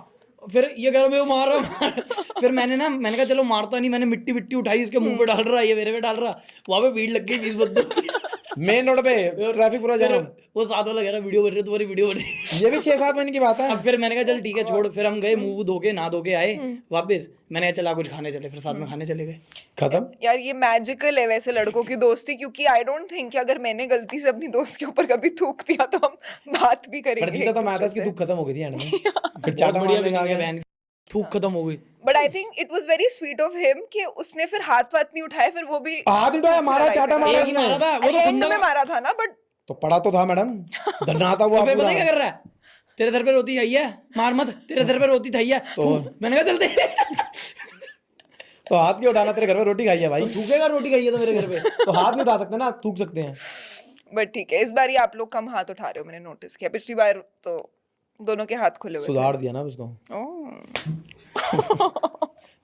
फिर ये कह रहा मैं मार रहा। फिर मैंने कहा चलो मारता नहीं, मैंने मिट्टी उठाई इसके मुंह पे डाल रहा, ये मेरे पे डाल रहा, वहां पे भीड़ लग गई 20 बंदों। मेन रोड पे ट्रैफिक पूरा जाम। वो साथ वाला कह रहा वीडियो बन रही है, तुम्हारी वीडियो बन रही है। ये भी 6-7 महीने की बात है। अब फिर मैंने कहा चल ठीक है छोड़, फिर हम गए मुंह धो के, नहा धो के आए वापस। मैंने कहा चला कुछ खाने चले, फिर साथ में खाने चले गए। खत्म यार ये मैजिकल है वैसे लड़कों की दोस्ती, क्योंकि आई डोंट थिंक कि अगर मैंने गलती से अपनी दोस्त के ऊपर कभी थूक दिया तो हम बात भी करेंगे। पर तो मैं इसकी दुख खत्म हो गई थी एंड में। फिर चाटा बढ़िया मारने आ गया, बहन थूक खत्म हो गई। But I think it was very sweet of him कि उसने फिर हाथ नहीं उठाए, फिर वो भी हाथ उठाया, मारा, चाटा मारा, एक ही मारा था वो तो एंड में मारा था ना। बट तो पड़ा तो था मैडम, धरना था वो। फिर पता क्या कर रहा है, तेरे घर पे रोती है ये मार मत, तेरे घर पे रोती था ये। मैंने कहा चलते। तो हाथ नहीं उठाना, तेरे घर में रोटी खाई है भाई। थूकेगा रोटी खाई है तो मेरे घर पे। तो हाथ नहीं उठा सकते ना, थूक सकते हैं। बट ठीक है, इस बार आप लोग कम हाथ उठा रहे हो, मैंने नोटिस किया। पिछली बार तो दोनों के हाथ खुले हुए थे। सुधार दिया ना उसको।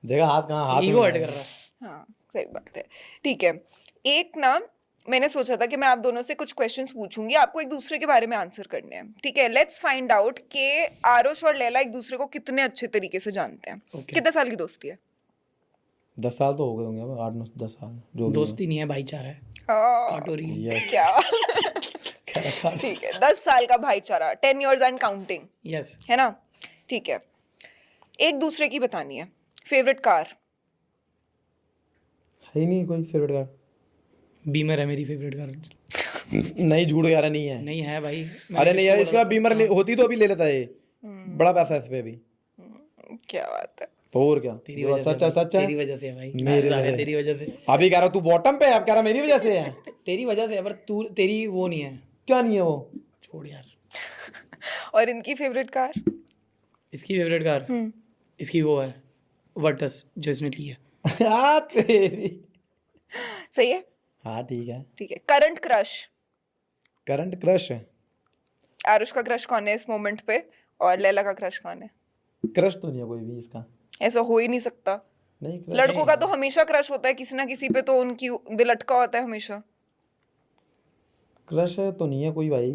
देखा हाथ कहाँ, हाथ ईगो हट कर रहा है। हाँ सही बात है। ठीक है, एक ना मैंने सोचा था कि मैं आप दोनों से कुछ क्वेश्चंस पूछूंगी, आपको एक दूसरे के बारे में आंसर करने हैं। ठीक है, लेट्स फाइंड आउट कि आरुष और लैला एक दूसरे को कितने अच्छे तरीके से जानते हैं। कितने साल की दोस्ती है? 10 साल तो हो गए होंगे, 8-9-10 साल। जो दोस्ती नहीं है, भाईचारा है। काटोरी क्या? ठीक है, 10 साल का भाईचारा, 10 years एंड काउंटिंग। यस है ना? ठीक है, एक दूसरे की बतानी है। Favourite car? है ही नहीं कोई फेवरेट कार। बीमर है मेरी फेवरेट कार। नहीं, झूठ यार, नहीं है। नहीं है भाई। अरे नहीं यार, इसका बीमर होती तो अभी ले लेता है, बड़ा पैसा है इस पे अभी। क्या बात है। तो और क्या, तेरी वजह सच है, सच है। तेरी वजह से है भाई, मेरे सारे तेरी वजह से। अभी कह रहा तू बॉटम पे है, अब कह रहा मेरी वजह से है। तेरी वजह से है, पर तू तेरी वो नहीं है। क्या नहीं है वो? छोड़ यार। और इनकी फेवरेट कार? इसकी फेवरेट कार इसकी वो है वर्टस, जो इसने ली है। हाँ तेरी। सही है। हाँ ठीक है। ठीक है, करंट क्रश? करंट क्रश है, आरुष का क्रश कौन है इस मोमेंट पे, और लैला का क्रश कौन है? क्रश तो नहीं है कोई भी इसका। ऐसा हो ही नहीं सकता। नहीं, क्रश लड़कों का तो हमेशा क्रश होता है किसी ना किसी पे, तो उनकी दिल अटका होता है हमेशा। क्रश तो नहीं है कोई भाई,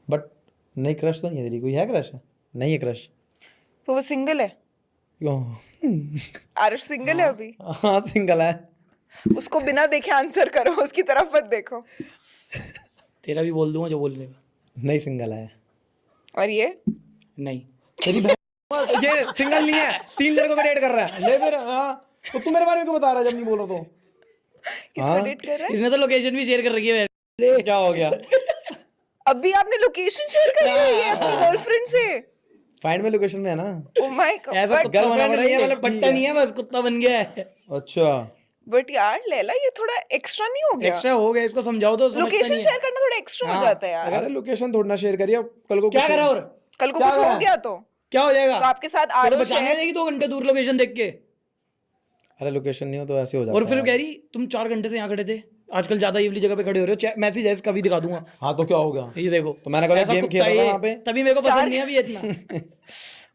बट नहीं, क्रश तो नहीं है तेरी, कोई है क्रश? नहीं है क्रश। तो वो सिंगल है? क्यों? आरुष सिंगल है अभी? हाँ सिंगल है। उसको बिना देखे आंसर करो, उसकी तरफ मत देखो। तेरा भी बोल दूंगा जो बोल लेगा। नहीं सिंगल है। और ये? नहीं। तेरी ये सिंगल नहीं है, 3 लड़कों को डेट कर रहा है। ले फिर। हाँ तो तू मेरे बारे में क्यों बता रहा है जब नहीं बोल रहा तो? किसको डेट कर रहा है? इसने तो लोकेशन भी शेयर कर रखी है। क्या हो गया? अभी आपने लोकेशन शेयर करी हुई है अपनी गर्लफ्रेंड से? फाइंड में लोकेशन में है ना। Oh my God. ऐसा कुत्ता बना girlfriend पड़ा है, नहीं है, मतलब पट्टा नहीं है, बस कुत्ता बन गया है। अच्छा, बट यार लैला ये थोड़ा एक्स्ट्रा नहीं हो गया? एक्स्ट्रा हो गया, इसको समझाओ तो समझता लोकेशन नहीं है। शेयर करना थोड़ा एक्स्ट्रा हो जाता है यार। अरे लोकेशन थोड़ा ना शेयर करिए, कल को क्या करा और कल को क्या कुछ हुआ? हो गया तो क्या हो जाएगा? तो आपके साथ तो आरुष बचाने है। जाएगी 2 घंटे दूर लोकेशन देख के। अरे लोकेशन नहीं हो तो ऐसे हो जाता और फिर है। कह रही तुम 4 घंटे से यहाँ खड़े थे, आजकल ज्यादा ये वाली जगह पे खड़े हो रहे हो। मैसेज है इसका भी दिखा दूंगा। हाँ तो क्या हो गया? ये देखो, तो मैंने कहा ऐसा गेम कुत्ता खेल रहा था ये, वहाँ पे। तभी मेरे को पसंद नहीं है अभी इतना।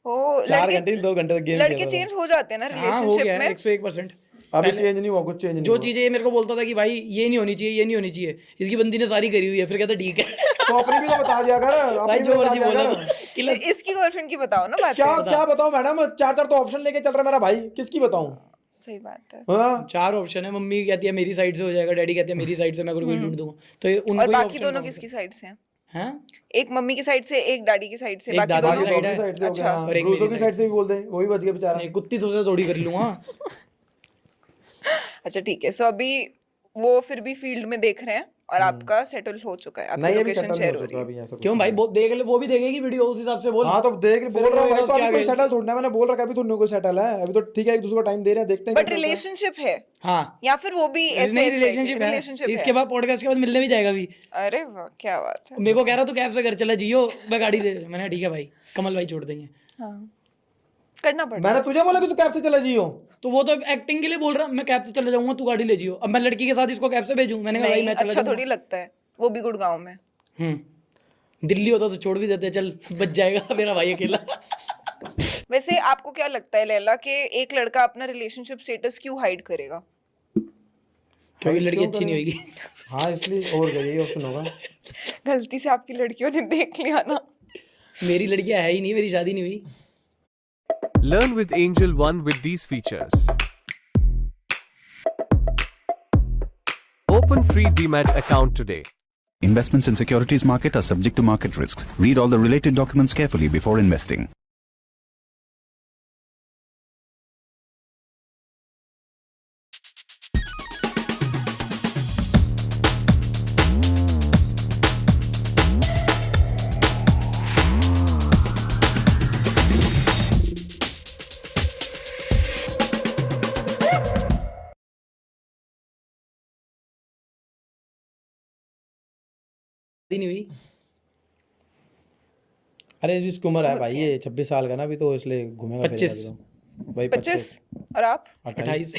ओ 4 घंटे 2 घंटे तक गेम लड़के चेंज हो जाते हैं ना हाँ हो रिलेशनशिप गया में। 101%। अभी चेंज नहीं हुआ, कुछ चेंज नहीं जो हुआ। चीजें ये मेरे को बोलता था कि भाई ये नहीं होनी चाहिए, ये नहीं होनी चाहिए, इसकी बंदी ने सारी करी हुई है, फिर कहता ठीक है। तो अपनी भी तो बता दिया कर, भाई अपनी जो भी बता मर्जी दिया बोलो। कर। किलस इसकी गर्लफ्रेंड की बताओ ना बात। क्या क्या बताऊं मैडम, 4 तो ऑप्शन लेके चल रहा है मेरा भाई, किसकी बताऊं? सही बात है। हाँ 4 ऑप्शन है, मम्मी कहती है मेरी साइड से हो जाएगा, डैडी कहते हैं मेरी साइड से, मैं कोई ढूंढ दूंगा, तो ये उनको और ही बाकी option दोनों कौन किसकी सा साइड से हैं? हैं? एक मम्मी की साइड से, एक डैडी की साइड से, एक बाकी दादा दोनों की side की है। साइड से हो गया, अच्छा। हाँ। और एक ब्रूसो मेरी की side साइड से भी बोल दे, वही बच गया बेचारा। नहीं, कुत्ती तो से थोड़ी कर लूंगा। अच्छा ठीक है, सो अभी वो फिर भी फील्ड में देख रहे हैं और आपका सेटल हो चुका है, आपकी नहीं अभी लोकेशन सेटल शेयर नहीं हो हो रही चुका है। अभी ऐसा कुछ क्यों भाई, नहीं। देख ले, वो भी देखेगी वीडियो, उस हिसाब से बोल। हाँ तो देख बोल रहा हूँ भाई, तो उसके अभी कोई आगे। सेटल थोड़ा है, मैंने बोल रखा है, अभी तो कोई सेटल है, अभी तो ठीक है, एक दूसरे को टाइम दे रहे हैं, देखते हैं बट क्या चलता है। रिलेशनशिप है हाँ, या फिर वो भी ऐसे नहीं, ऐसे रिलेशनशिप है, रिलेशनशिप इसके है? बाद पॉडकास्ट के बाद मिलने भी जाएगा अभी। अरे वाह, क्या बात है। मेरे को कह रहा तू कैब से घर चला जियो, मैं गाड़ी दे, मैंने ठीक है भाई, कमल भाई छोड़ देंगे। हाँ, करना पड़ता मैंने तुझे बोला कि तू कैब से चला जियो। तो वो तो एक्टिंग के लिए बोल रहा, मैं कैब से चले जाऊंगा, तू गाड़ी ले जियो। अब मैं लड़की के साथ इसको कैब से भेजूं, मैंने कहा भाई नहीं, मैं चला अच्छा थोड़ी लगता है, वो भी गुड़गांव में। दिल्ली होता तो छोड़ भी देते, चल बच जाएगा मेरा भाई अकेला। वैसे आपको क्या लगता है लैला कि एक लड़का अपना रिलेशनशिप स्टेटस क्यों हाइड करेगा? क्योंकि लड़की क्यों अच्छी नहीं करें? होगी। हाँ इसलिए, और क्या यही ऑप्शन होगा। गलती से आपकी लड़कियों ने देख लिया ना। मेरी लड़कियां है ही नहीं, मेरी शादी नहीं हुई। Learn with Angel One with these features. Open free DMAT account today. Investments in securities market are subject to market risks. Read all the related documents carefully before investing. शादी नहीं हुई। अरे इसकी उम्र है भाई, ये 26 साल का ना अभी, तो इसलिए घूमेगा 25 फिरेगा अभी तो। भाई 25 और आप? 28।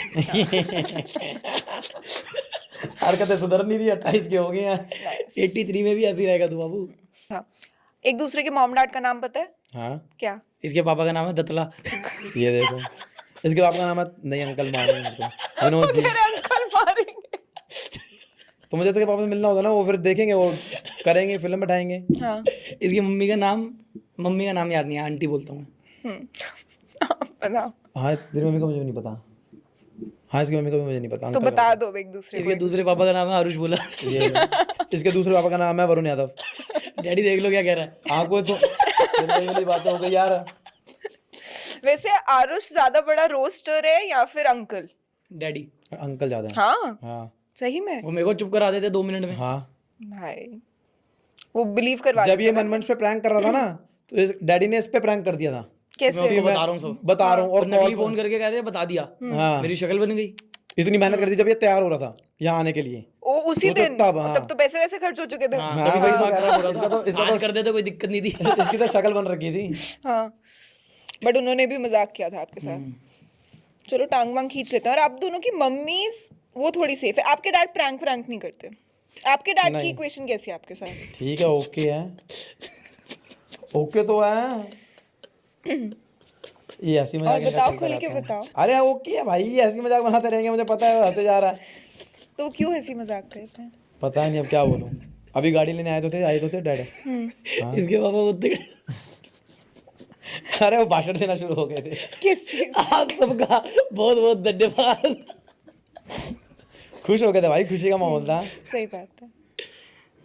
हरकतें सुधर नहीं रही, 28 के हो गए हैं। 83 में भी ऐसे ही रहेगा तू बाबू। हाँ। एक दूसरे के मॉम डैड का नाम पता है हाँ क्या? इसके पापा का नाम है दतला। ये देखो, इसके बाप का नाम है, नहीं अंकल मारेंगे मेरे को, विनोद जी। मेरे अंकल मारेंगे। तो मुझे इसके पापा से मिलना होता ना, वो फिर देखेंगे, वो करेंगे, फिल्म बैठाएंगे। हाँ। इसकी मम्मी का नाम याद नहीं है, आंटी बोलता हूँ मैं। बताओ। हाँ तेरी मम्मी का मुझे नहीं पता। हाँ इसकी मम्मी का भी मुझे नहीं पता। तो अंकल बता दो एक दूसरे इसके को। दूसरे पापा का नाम है आरुष बोला। ये इसके दूसरे पापा का नाम है वरुण यादव। डैडी देख लो क्या कह रहा है। हाँ कोई तो ये वाली बातें हो गई यार। वैसे आरुष ज्यादा बड़ा रोस्टर है या फिर अंकल? डैडी। अंकल ज्यादा है। हाँ हाँ सही में? वो मेरे को चुप करा देते 2 मिनट में। हाँ भाई वो बिलीव करवा जब ये देते ना। मनमंच पे प्रैंक कर रहा था ना, तो इस डैडी ने इस पे प्रैंक कर दिया था। मैं कैसे? उसको बता रहा हूँ सब। बता रहा हूँ, और नकली कॉल फोन करके कहते बता दिया, हाँ मेरी शक्ल बन गई। इतनी मेहनत कर दी जब ये तैयार हो रहा था यहाँ आने के लिए। ओ उसी वो तो दिन तब, हाँ। तब तो पैसे वैसे खर्च हो चुके थे। हाँ, हाँ, तभी वही तो दिमाग कह रहा खराब हूँ। हो रहा था। इसका तो- आज कर देते कोई दिक्कत नहीं थी। इसकी तो शक्ल बन रखी थी। हाँ बट उन्होंने भी मजाक किया था आपके साथ। चलो टांग वांग खींच लेते हैं। और आप दोनों की मम्मीज वो थोड़ी सेफ है, आपके डैड प्रैंक नहीं करते? आपके डैड की इक्वेशन कैसी है आपके साथ? ठीक है, ओके है, ओके तो है। ये ऐसी मजाक और इनका बताओ, चलता खुल के रहता है। बताओ। अरे ओके है भाई, ये ऐसी मजाक बनाते रहेंगे, मुझे पता है हंसे जा रहा है। तो क्यों हंसी मजाक करते हैं? पता नहीं अब क्या बोलूं। अभी गाड़ी लेने आए तो थे डैड। इसके पापा वो अरे वो भाषण देना शुरू हो गए थे। किस चीज? आप सबका बहुत बहुत धन्यवाद। खुश हो गए थे भाई, खुशी का माहौल था। सही बात है।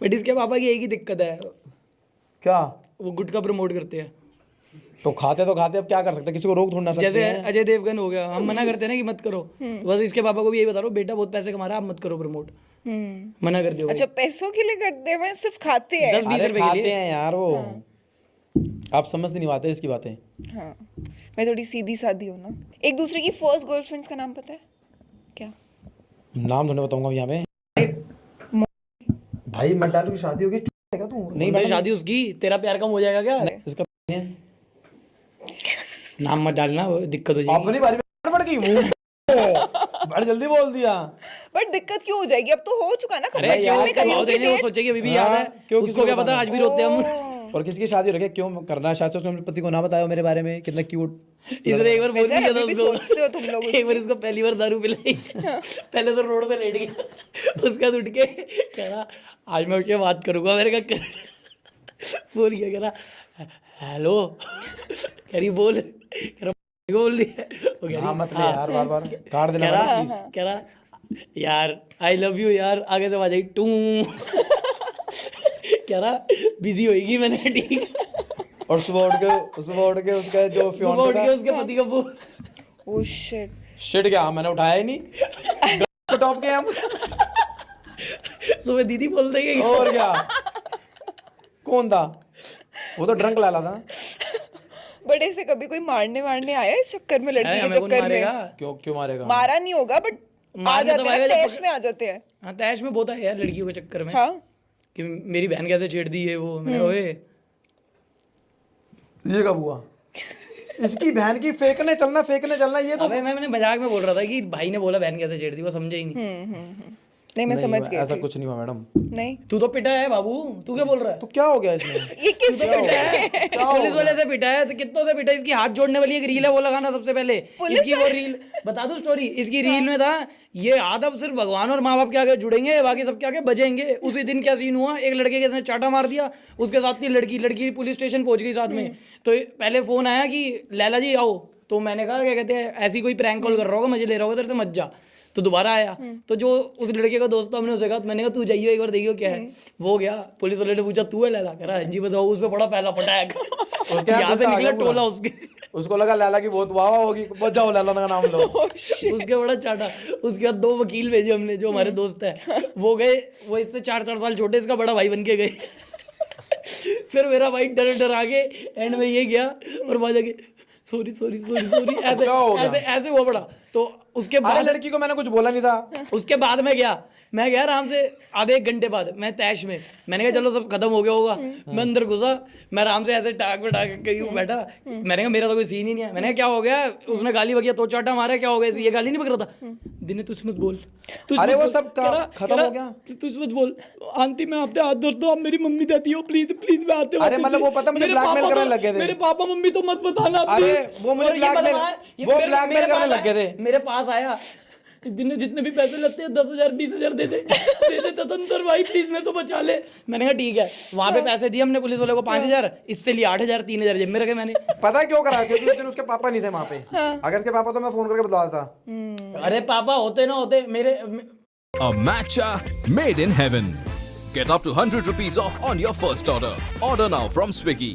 बट इसके पापा की एक ही दिक्कत है, क्या? वो गुटखा प्रमोट करते हैं। तो खाते, अब क्या कर सकते हैं, किसी को रोक थोड़ा ना सकते जैसे हैं। अजय देवगन हो गया, हम मना करते हैं ना कि मत करो, तो बस इसके पापा को भी यही बता रहा हूँ, बेटा बहुत पैसे कमा रहा है, आप मत करो प्रमोट। मना कर दो। अच्छा पैसों के लिए करते हैं, सिर्फ खाते हैं? 10-20 अरे रुपए के खाते लिए। हैं यार वो। आप समझ नहीं पाते इसकी बातें। हाँ मैं थोड़ी सीधी सादी हूँ ना। एक दूसरे की फर्स्ट गर्लफ्रेंड्स का नाम पता है क्या? नाम थोड़ा बताऊंगा यहाँ पे। भाई मल्लालू की शादी होगी, क्या तू नहीं? नहीं शादी उसकी, तेरा प्यार कम हो जाएगा क्या? इसका है। नाम मत डालना, वो दिक्कत हो जाएगी। अपनी बारी में पड़ गई मुंह। बड़ी जल्दी बोल दिया। बट दिक्कत क्यों हो जाएगी? अब तो हो चुका ना। अरे बचपन यार में करी भाव होगी देने वो date। सोचेगी अभी भी याद है, क्यों उसको किसी क्या को पता बताना? आज भी रोते हैं हम। और किसी की शादी रखे क्यों करना है? शायद उसने अपने पति को ना बताया हो मेरे बारे में, कितना क्यूट। इसने एक बार बोल वैसे दिया था अभी भी उसको। सोचते हो तुम लोग एक बार इसको पहली बार दारू पिलाई, पहले तो रोड पे लेट गया, उसका उठ के कह रहा आज मैं उससे बात करूंगा। मेरे का बोल गया, कह रहा हेलो, कह रही बोल, कह रहा बोल दिया वो कह हाँ रही मत ले यार बार बार काट देना कह मैडम रहा प्लीज। कह रहा यार आई लव यू यार, आगे से आ जाएगी टू कह रहा बिजी होएगी, मैंने कहा ठीक है। और सुबह उठ के उसका जो सुबह फियोंसे उठ के था उसके पति का फोन, ओह शिट। शिट क्या मैंने उठाया ही नहीं टॉप के हम सुबह दीदी बोल देंगे और क्या कौन था वो तो ड्रंक लाला था। बट ऐसे कभी कोई मारने वारने आया इस चक्कर में, लड़की के हमें कौन चक्कर मारेगा? में? क्यों मारेगा? मारा नहीं होगा बट आ मारने तो जाते हैं, आएगा जब तैश में आ जाते हैं। हाँ तैश में बहुत है यार लड़कियों के चक्कर में, हाँ कि मेरी बहन कैसे छेड़ दी है वो, मैंने कहा, ओए ये कब हुआ? इसकी बहन की फेंकने चलना ये तो अबे मैंने मजाक में बोल रहा था कि भाई ने बोला बहन कैसे छेड़ दी, वो समझे ही नहीं। नहीं, मैं समझ गई ऐसा थी। कुछ नहीं हुआ मैडम। नहीं तू तो पिटा है बाबू, तू क्या बोल रहा है? तो क्या हो गया इसमें? ये किससे पिटा है, पुलिस वाले से पिटा है, तो कितनों से पिटा है। इसकी हाथ जोड़ने वाली एक रील है, वो लगाना सबसे पहले। इसकी वो रील बता दूं स्टोरी, इसकी रील में था ये हाथ अब सिर्फ भगवान और माँ बाप के आगे जुड़ेंगे, बाकी सबके आगे बजेंगे। उसी दिन क्या सीन हुआ, एक लड़के के इसने चाटा मार दिया, उसके साथ थी लड़की पुलिस स्टेशन पहुंच गई साथ में। तो पहले फोन आया कि लैला जी आओ, तो मैंने कहा क्या कहते हैं ऐसी कोई प्रैंक कॉल कर रहा होगा, मजे ले रहा होगा, तेरे से मत जा। तो दोबारा आया, तो जो उस लड़के का दोस्त था हमने उसे कहा, तो मैंने कहा तू जाइयो एक बार देखियो क्या है। वो गया, पुलिस वाले ने पूछा तू है लैला, कह रहा जी बताओ। उस पे पड़ा पहला पटाक, यहाँ से निकला टोला उसके। उसको लगा लैला की बहुत वाह होगी, बच जाओ लैला का नाम लो। उसके बड़ा चाटा। उसके बाद 2 वकील भेजे हमने, जो हमारे दोस्त है वो गए, वो इससे 4 साल छोटे, इसका बड़ा भाई बन के गए। फिर मेरा भाई डर आगे एंड में ये गया और वहां जाके सॉरी ऐसे हुआ पड़ा। तो उसके बाद लड़की को मैंने कुछ बोला नहीं था। उसके बाद मैं गया आराम से आधे 1 घंटे बाद मैं तैश में, मैंने कहा चलो सब खत्म हो गया होगा। मैं अंदर घुसा, मैं आराम से ऐसे टाक पे टाक के यूं बैठा। मैंने कहा मेरा तो कोई सीन ही नहीं है। मैंने कहा क्या हो गया, उसने गाली वगैरह तो चाटा मारा, क्या हो गया, ये गाली नहीं पकड़ रहा था। दिने तुझ मत बोल, अरे वो सब खत्म हो गया। तुझ मत बोल आंटी, मैं आपसे हाथ जोड़ता हूं, आप मेरी मम्मी जाती हो, प्लीज मैं आते अरे मतलब वो पता मुझे ब्लैकमेल करने लग गए थे। मेरे पापा मम्मी तो मत बताना। अरे वो मुझे ब्लैकमेल करने लग गए थे। मेरे पास आया, दिन जितने भी पैसे लगते हैं 10,000 20,000 दे दे ततंतर भाई प्लीज मैं तो बचा ले। मैंने कहा ठीक है, वहां पे पैसे दिए हमने पुलिस वाले को 5,000, इससे लिए 8,000 3,000 जेब में रखे मैंने। पता है क्यों करा? क्योंकि उस दिन उसके पापा नहीं थे वहां पे। अगर उसके पापा तो मैं फोन करके बता देता। अरे पापा होते ना होते मेरे। A matcha made in heaven. Get up to 100 rupees off on your first order. Order now from Swiggy.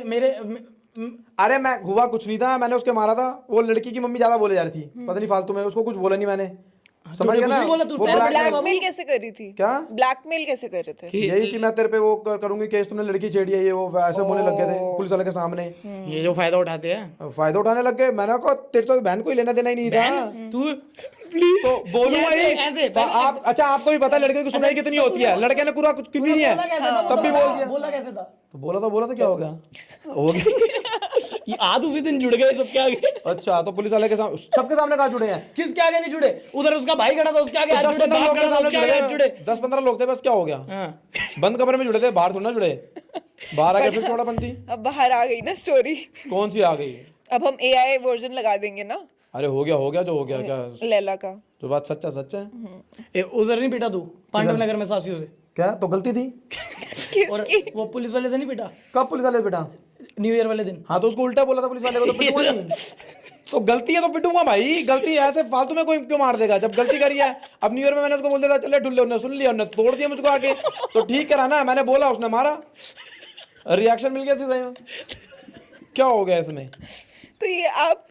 मेरे अरे मैं हुआ कुछ नहीं था, मैंने उसके मारा था। वो लड़की की मम्मी ज्यादा बोले जा रही थी, पता नहीं फालतू में, उसको कुछ बोला नहीं मैंने। समझ गया ना? वो ब्लैकमेल कैसे कर रही थी? क्या ब्लैकमेल कैसे कर रहे थे? यही कि मैं तेरे पे वो करूंगी केस, तुमने लड़की छेड़ी है, ये वो ऐसे बोलने लग गए थे पुलिस वाले के सामने। ये जो फायदा उठाते हैं, फायदा उठाने लग गए। मैंने कहा तेरे तो बहन को ही लेना देना ही नहीं था। तू प्लीज तो बोलूंगा ही। ऐसे आप अच्छा आपको भी पता है लड़के की सुनाई कितनी होती है, लड़के ने पूरा कुछ भी नहीं है तब भी बोल दिया। बोला कैसे था? तो बोला था क्या हो गया? हो गया। ये आज उसी दिन जुड़ गए सबके आगे। अच्छा तो पुलिस वाले के सामने, सबके सामने कहाँ जुड़े हैं? किसके आगे नहीं जुड़े? उधर उसका भाई खड़ा था, उसके आगे हाथ जुड़े, बाप खड़ा था, उसके आगे हाथ जुड़े। 10-15 लोग थे बस, क्या हो गया? हाँ। बंद कमरे में जुड़े थे, बाहर थोड़ा ना जुड़े। बाहर आके फिर छोड़ा बनती। अब बाहर आ गई ना स्टोरी। कौन सी आ गई? अब हम AI वर्जन लगा देंगे ना अरे हो गया जो हो गया। क्या लैला का? जो बात सच है। उधर नहीं पिटा तू पांडव नगर में सासियों से? क्या तो गलती थी? और वो पुलिस वाले से नहीं पिटा? कब पुलिस वाले बेटा? न्यू ईयर वाले दिन। हाँ तो उसको उल्टा बोला था पुलिस वाले को, तो पिटूंगा नहीं। तो गलती है तो पिटूंगा भाई, गलती है ऐसे फालतू में कोई क्यों मार देगा जब गलती करी है। अब न्यू ईयर में मैंने उसको बोल दिया था चले ढुल्ले, उसने सुन लिया, उसने तोड़ दिया मुझको आके, तो ठीक करा ना, मैंने बोला उसने मारा, रिएक्शन मिल गया सीधा। क्या हो गया इसमें? तो ये आप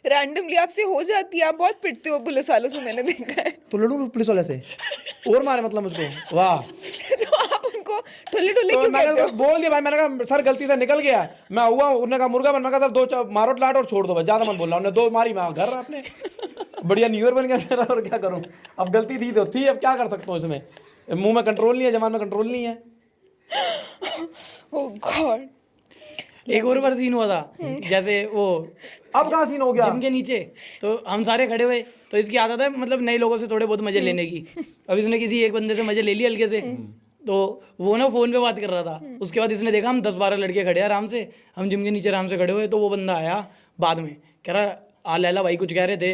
रैंडमली आपसे हो जाती है, आप बहुत पिटते हो पुलिस वालों से, मैंने देखा है। तो लड़ू पुलिस वाले से और मारे मतलब मुझको, वाह। तो आप उनको ठुल्ले ठुल्ले तो क्यों मैंने कहते हो? उसको बोल दिया भाई, मैंने कहा सर गलती से निकल गया, मैं हुआ, उन्होंने कहा मुर्गा बन, मैं कहा सर दो मारो लाट और छोड़ दो बस, ज्यादा मत बोल रहा, उन्होंने दो मारी, मैं घर आपने बढ़िया न्यू ईयर बन गया मेरा, और क्या करूं, अब गलती थी तो थी, अब क्या कर सकता हूँ इसमें, मुंह में कंट्रोल नहीं है, जबान में कंट्रोल नहीं है। ओह गॉड। एक और बार सीन हुआ था, जैसे वो अब कहाँ सीन हो गया? जिम के नीचे, तो हम सारे खड़े हुए, तो इसकी आदत है मतलब नए लोगों से थोड़े बहुत मजे लेने की। अब इसने किसी एक बंदे से मजे ले लिए हल्के से, तो वो ना फोन पे बात कर रहा था। उसके बाद इसने देखा हम 10-12 लड़के खड़े हैं आराम से, हम जिम के नीचे आराम से खड़े हुए, तो वो बंदा आया बाद में, कह रहा आ लैला भाई कुछ कह रहे थे,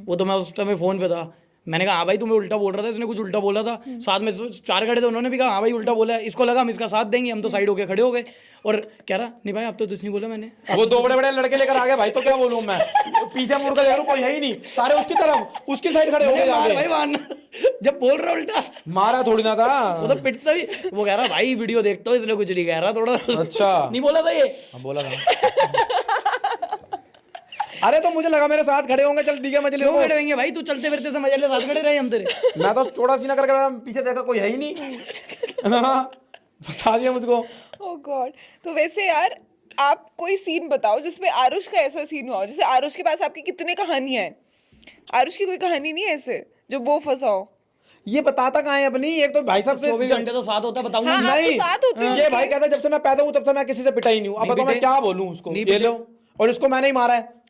वो तो मैं उस समय फोन पे था। मैंने कहा हाँ भाई तुम्हें उल्टा बोल रहा था, इसने कुछ उल्टा बोला था, साथ में 4 खड़े थे, उन्होंने भी कहा हाँ भाई उल्टा बोला है, इसको लगा हम इसका साथ देंगे, हम तो साइड होके खड़े हो गए, और कह रहा नहीं भाई आप तो कुछ नहीं बोला मैंने। वो दो बड़े बड़े लड़के लेकर आ गए भाई, तो क्या बोलूं मैं, पीछे मुड़ कर देखूं कोई है ही नहीं, सारे उसकी तरफ, उसकी साइड खड़े हो गए मार जाके। भाई मारना, जब बोल रहा उल्टा मारा थोड़ी ना था वो तो पिटता भी। वो कह रहा भाई वीडियो देखता हूँ इसलिए कुछ नहीं कह रहा, थोड़ा अच्छा नहीं बोला था ये। हाँ, बोला था। अरे तो मुझे लगा मेरे साथ खड़े होंगे, चल ठीक है मजे ले क्यों लो। खड़े होंगे भाई, तू चलते फिरते से मजे ले, साथ खड़े रहे हम तेरे। मैं तो चौड़ा सीना करके पीछे देखा कोई है ही नहीं। हाँ, बता दिया मुझको। ओह गॉड। तो वैसे यार आप कोई सीन बताओ जिसमें आरुष का ऐसा सीन हुआ हो, जैसे आरुष के पास आपकी कितने कहानियां हैं, आरुष की कोई कहानी नहीं है ऐसे जो वो फंसा हो? ये बताता कहाँ है अपनी, एक तो भाई साहब से 24 घंटे तो साथ होता है, बताऊंगा हाँ, आप तो नहीं, साथ होते हो ये उनके। भाई कहता है जब से मैं पैदा हूँ तब से मैं किसी से पिटा ही नहीं हूँ, अब नहीं बताओ मैं पिटे। क्या बोलूँ उसको, नहीं ये पिटे। लो, और इसको मैंने ही मारा है।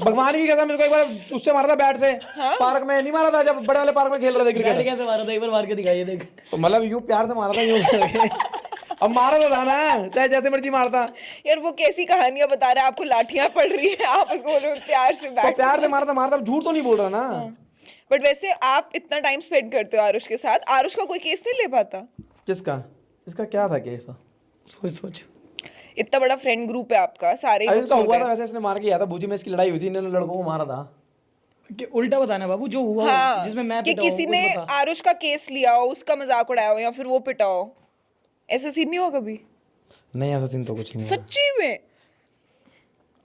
भगवान की कसम, मेरे को एक बार उससे मारा था बैट से, पार्क में नहीं मारा था, जब बड़े वाले पार्क में खेल रहे थे बैठ क्रिकेट, कैसे मारा था, एक बार मार के दिखाइए देख। तो मतलब यूं प्यार से मारा था यूं करके। अब मारा तो था ना, चाहे जैसे मर्जी मारता, यार वो कैसी कहानियां बता रहा है, आपको लाठियां पड़ रही है, आप उसको बोल रहे हो प्यार से तो बैठ। प्यार से मारा था, झूठ तो नहीं बोल रहा ना। बट वैसे आप इतना टाइम स्पेंड करते हो आरुष के साथ, आरुष का कोई केस नहीं ले पाता? किसका? इसका क्या था केस? सोच सोच, इतना बड़ा फ्रेंड ग्रुप है आपका, सारे अरे लोग इसका सो हुआ गए। था वैसे, इसने मार के आया था, भूजी में इसकी लड़ाई हुई थी, इन्होंने लड़कों को मारा था। कि उल्टा बताना बाबू जो हुआ हाँ, जिसमें मैं कि पिटा हूँ, किसी कुछ ने बता। आरुष का केस लिया हो, उसका मजाक उड़ाया हो, या फिर वो पिटा हो, ऐसा सीन नहीं हुआ कभी? नहीं ऐसा सीन तो कुछ नहीं हुआ। सच्ची में?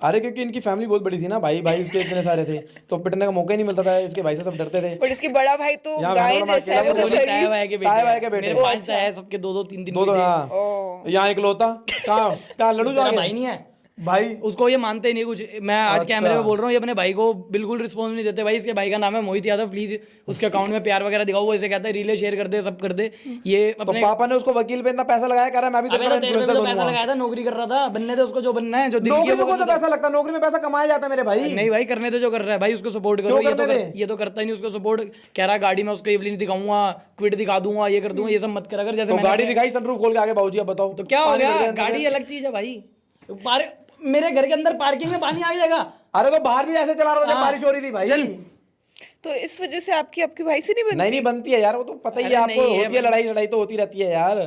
अरे क्योंकि इनकी फैमिली बहुत बड़ी थी ना, भाई भाई इसके इतने सारे थे, तो पिटने का मौका ही नहीं मिलता था, इसके भाई से सब डरते थे। बट इसके बड़ा भाई तो यहाँ गाय वैनोला जैसा है, मार वो के तो बोले, शरीफ। ताया वाया के बेटे ताया वाया हैं। के बेटे। मेरे 5 है सबके 2-2 3-3 दो बेटे। हाँ, यहाँ इकलौता, कहाँ लड़ू तेरा जाके भाई नहीं है भाई, उसको, ये मानते ही नहीं कुछ। मैं आज कैमरे में बोल रहा हूँ, ये अपने भाई को बिल्कुल रिस्पॉन्स नहीं देते। भाई इसके भाई का नाम है मोहित यादव, प्लीज उसके अकाउंट में प्यार वगैरह दिखाओ, वो इसे कहता है रीले शेयर कर दे, सब कर दे। ये तो अपने पापा ने उसको वकील पे इतना पैसा लगाया, कह रहा है मैं भी अबे तेरा तो तेरे पे इन्फ्लुएंसर तो पैसा बनूंगा। लगाया था, नौकरी कर रहा था, बनने दे उसको जो बनना है, जो दिल की नौकरी है में वो कौन सा करने दे। पैसा लगता है? नौकरी में पैसा कमाया जाता है मेरे भाई। नहीं भाई करने दे जो कर रहा है, भाई उसको सपोर्ट करो। क्यों करने दे? ये तो करता ही नहीं, उसको सपोर्ट कह रहा है गाड़ी में उसको एवलिन दिखाऊंगा, क्विड दिखा दूंगा, ये कर दूंगा, ये सब मत कर। अगर जैसे तो मैंने गाड़ी अपने- दिखाई सनरूफ खोल के आगे, बाबूजी अब बताओ तो क्या हो पानी भर गया, अंदर गाड़ी से। अलग चीज है भाई। मेरे घर के अंदर पार्किंग में पानी आ जाएगा। अरे तो बाहर भी ऐसे चला रहा था जब हाँ। बारिश हो रही थी भाई। तो इस वजह से आपके भाई से नहीं बनती? नहीं बनती है यार, वो तो पता ही है अरे आपको, नहीं है, होती है लड़ाई लड़ाई तो होती रहती है यार,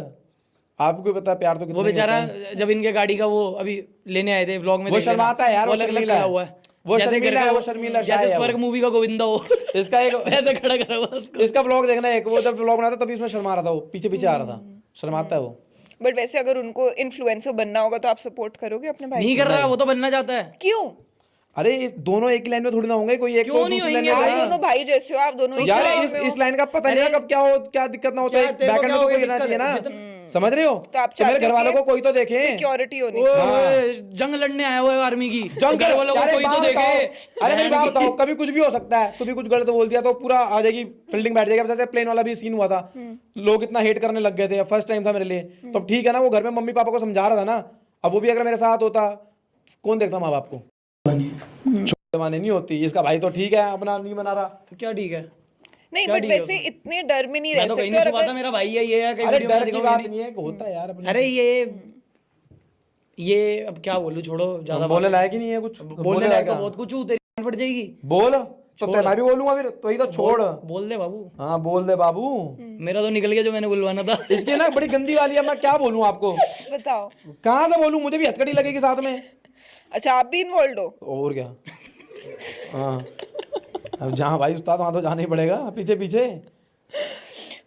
आपको भी पता है प्यार तो कितना वो ही बेचारा होता है। जब इनके गाड़ी का वो अभी लेने आए थे व्लॉग में, वो देख लेना, शर्माता है यार, वो अलग अलग शर्मीला खड़ा है। हुआ है, वो जैसे शर्मीला घर है, का वो शर्मीला शाह जैसे है स्वर्ग वो। मूवी का गोविंदा हो। इसका एक ऐसे खड़ा करा हुआ उसको। इसका व्लॉग देखना है, एक वो जब व्लॉग बनाता तभी उसमें शर्मा रहा था, वो पीछे पीछे आ रहा था, शर्माता है वो। बट वैसे अगर उनको इन्फ्लुएंसर बनना होगा तो आप सपोर्ट करोगे अपने भाई नहीं को? कर रहा, वो तो बनना चाहता है। क्यों? अरे ये दोनों एक ही लाइन में थोड़ी ना होंगे, कोई एक क्यों तो नहीं दूसरी लाइन होंगे में आप भाई? होगा। दोनों भाई जैसे हो, आप दोनों ही यार क्लास में हो। इस लाइन का पता नहीं ना कब क्या हो, क्या दिक्कत ना होता है, क्या तेरे को बैकएंड क्या में तो हो कोई गया रहना चाहिए ना, दिक्कत? समझ रहे हो? तो आप तो मेरे चाहते घर हो वालों कि को कोई तो देखे। सिक्योरिटी होनी ओए, चाहिए। जंग लड़ने आया हुआ है आर्मी की, जंग घर वालों को अरे कोई तो बात देखे। बताओ, अरे मेरी बात बताओ, कभी कुछ भी हो सकता है, कभी कुछ गलत बोल दिया तो पूरा आ जाएगी, फील्डिंग बैठ जाएगी। जैसे प्लेन वाला भी सीन हुआ था, लोग इतना हेट करने लग गए थे, फर्स्ट टाइम था मेरे लिए, तो अब ठीक है ना, वो घर में मम्मी पापा को समझा रहा था ना, अब वो भी अगर मेरे साथ होता, कौन देखता माँ बाप को? छोटे माने नहीं होती, इसका भाई तो ठीक है अपना नहीं बना रहा। तो क्या ठीक है? नहीं क्या बट ठीक है वैसे इतने डर में नहीं मैं रह तो कहीं सकते। नहीं और छुपा था, अगर मेरा भाई है, ये है, कहीं अरे वीडियो में डर की दिखाऊंगा बात नहीं। नहीं है, होता है यार अपने। अरे ये अब क्या बोलूं, छोड़ो ज्यादा बोलने लायक ही नहीं है कुछ, बोलने लायक तो बहुत कुछ हूँ, तेरी कान फट जाएगी। बोल तो मैं भी बोलूंगा फिर, तो ही तो छोड़। बोल दे बाबू, हाँ बोल दे बाबू। मेरा तो निकल गया जो मैंने बुलवाना था। इसकी ना बड़ी गंदी वाली है, मैं क्या बोलूं आपको, बताओ। कहाँ से बोलूं, मुझे भी हथकड़ी लगेगी साथ में। अच्छा, आप भी इन्वॉल्व हो? और क्या। हाँ, अब जहाँ भाई उस्ताद वहाँ तो जाना ही पड़ेगा पीछे पीछे।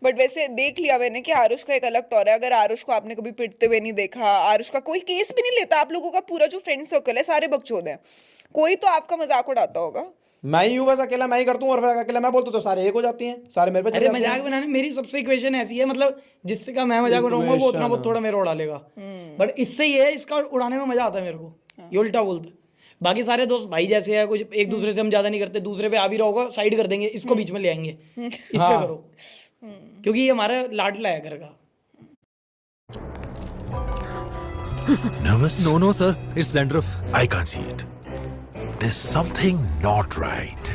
बट वैसे देख लिया मैंने कि आरुष का एक अलग तौर है। अगर आरुष को आपने कभी पिटते हुए नहीं देखा, आरुष का कोई केस भी नहीं लेता, आप लोगों का पूरा जो फ्रेंड सर्कल है सारे बकचोद हैं, कोई तो आपका मजाक उड़ाता होगा। मैं ही हूँ बस, अकेला मैं ही करता हूँ, और फिर अकेला मैं बोलता हूँ तो सारे एक हो जाती हैं, सारे मेरे पे चले अरे जाते हैं। मजाक बनाने मेरी सबसे इक्वेशन ऐसी है, मतलब जिससे का मैं मजाक उड़ाऊंगा वो उतना बहुत थोड़ा मेरा उड़ा लेगा, बट इससे ये है इसका उड़ाने में मजा आता है मेरे को, ये उल्टा बोलता है। बाकी सारे दोस्त भाई जैसे है, कुछ एक दूसरे से हम ज्यादा नहीं करते, दूसरे पे आ भी रहा होगा साइड कर देंगे, इसको बीच में ले आएंगे, इस पे करो, क्योंकि ये हमारा लाडला है घर का। Nervous? No, sir. It's dandruff. I can't see it. There's something not right.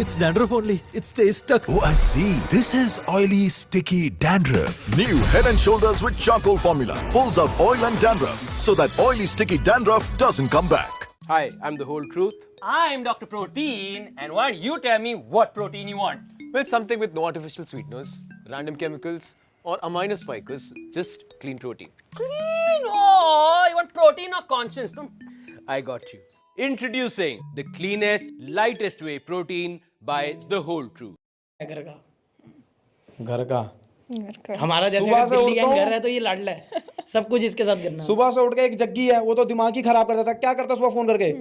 It's dandruff only. It stays stuck. Oh, I see. This is oily, sticky dandruff. New Head and Shoulders with charcoal formula pulls out oil and dandruff so that oily, sticky dandruff doesn't come back. Hi, I'm the whole truth. I'm Dr. Protein, and why don't you tell me what protein you want? Well, something with no artificial sweeteners, random chemicals, or amino spikers, just clean protein. Clean! Oh, you want protein or conscience? Don't... I got you. Introducing the cleanest, lightest whey protein by The Whole Truth. घर का घर का हमारा जैसे सुबह से दिल्ली का उठता घर हूँ। है तो ये लाडला है, सब कुछ इसके साथ करना है। सुबह से उठ के एक जग्गी है, वो तो दिमाग ही खराब करता था। क्या करता सुबह फोन करके,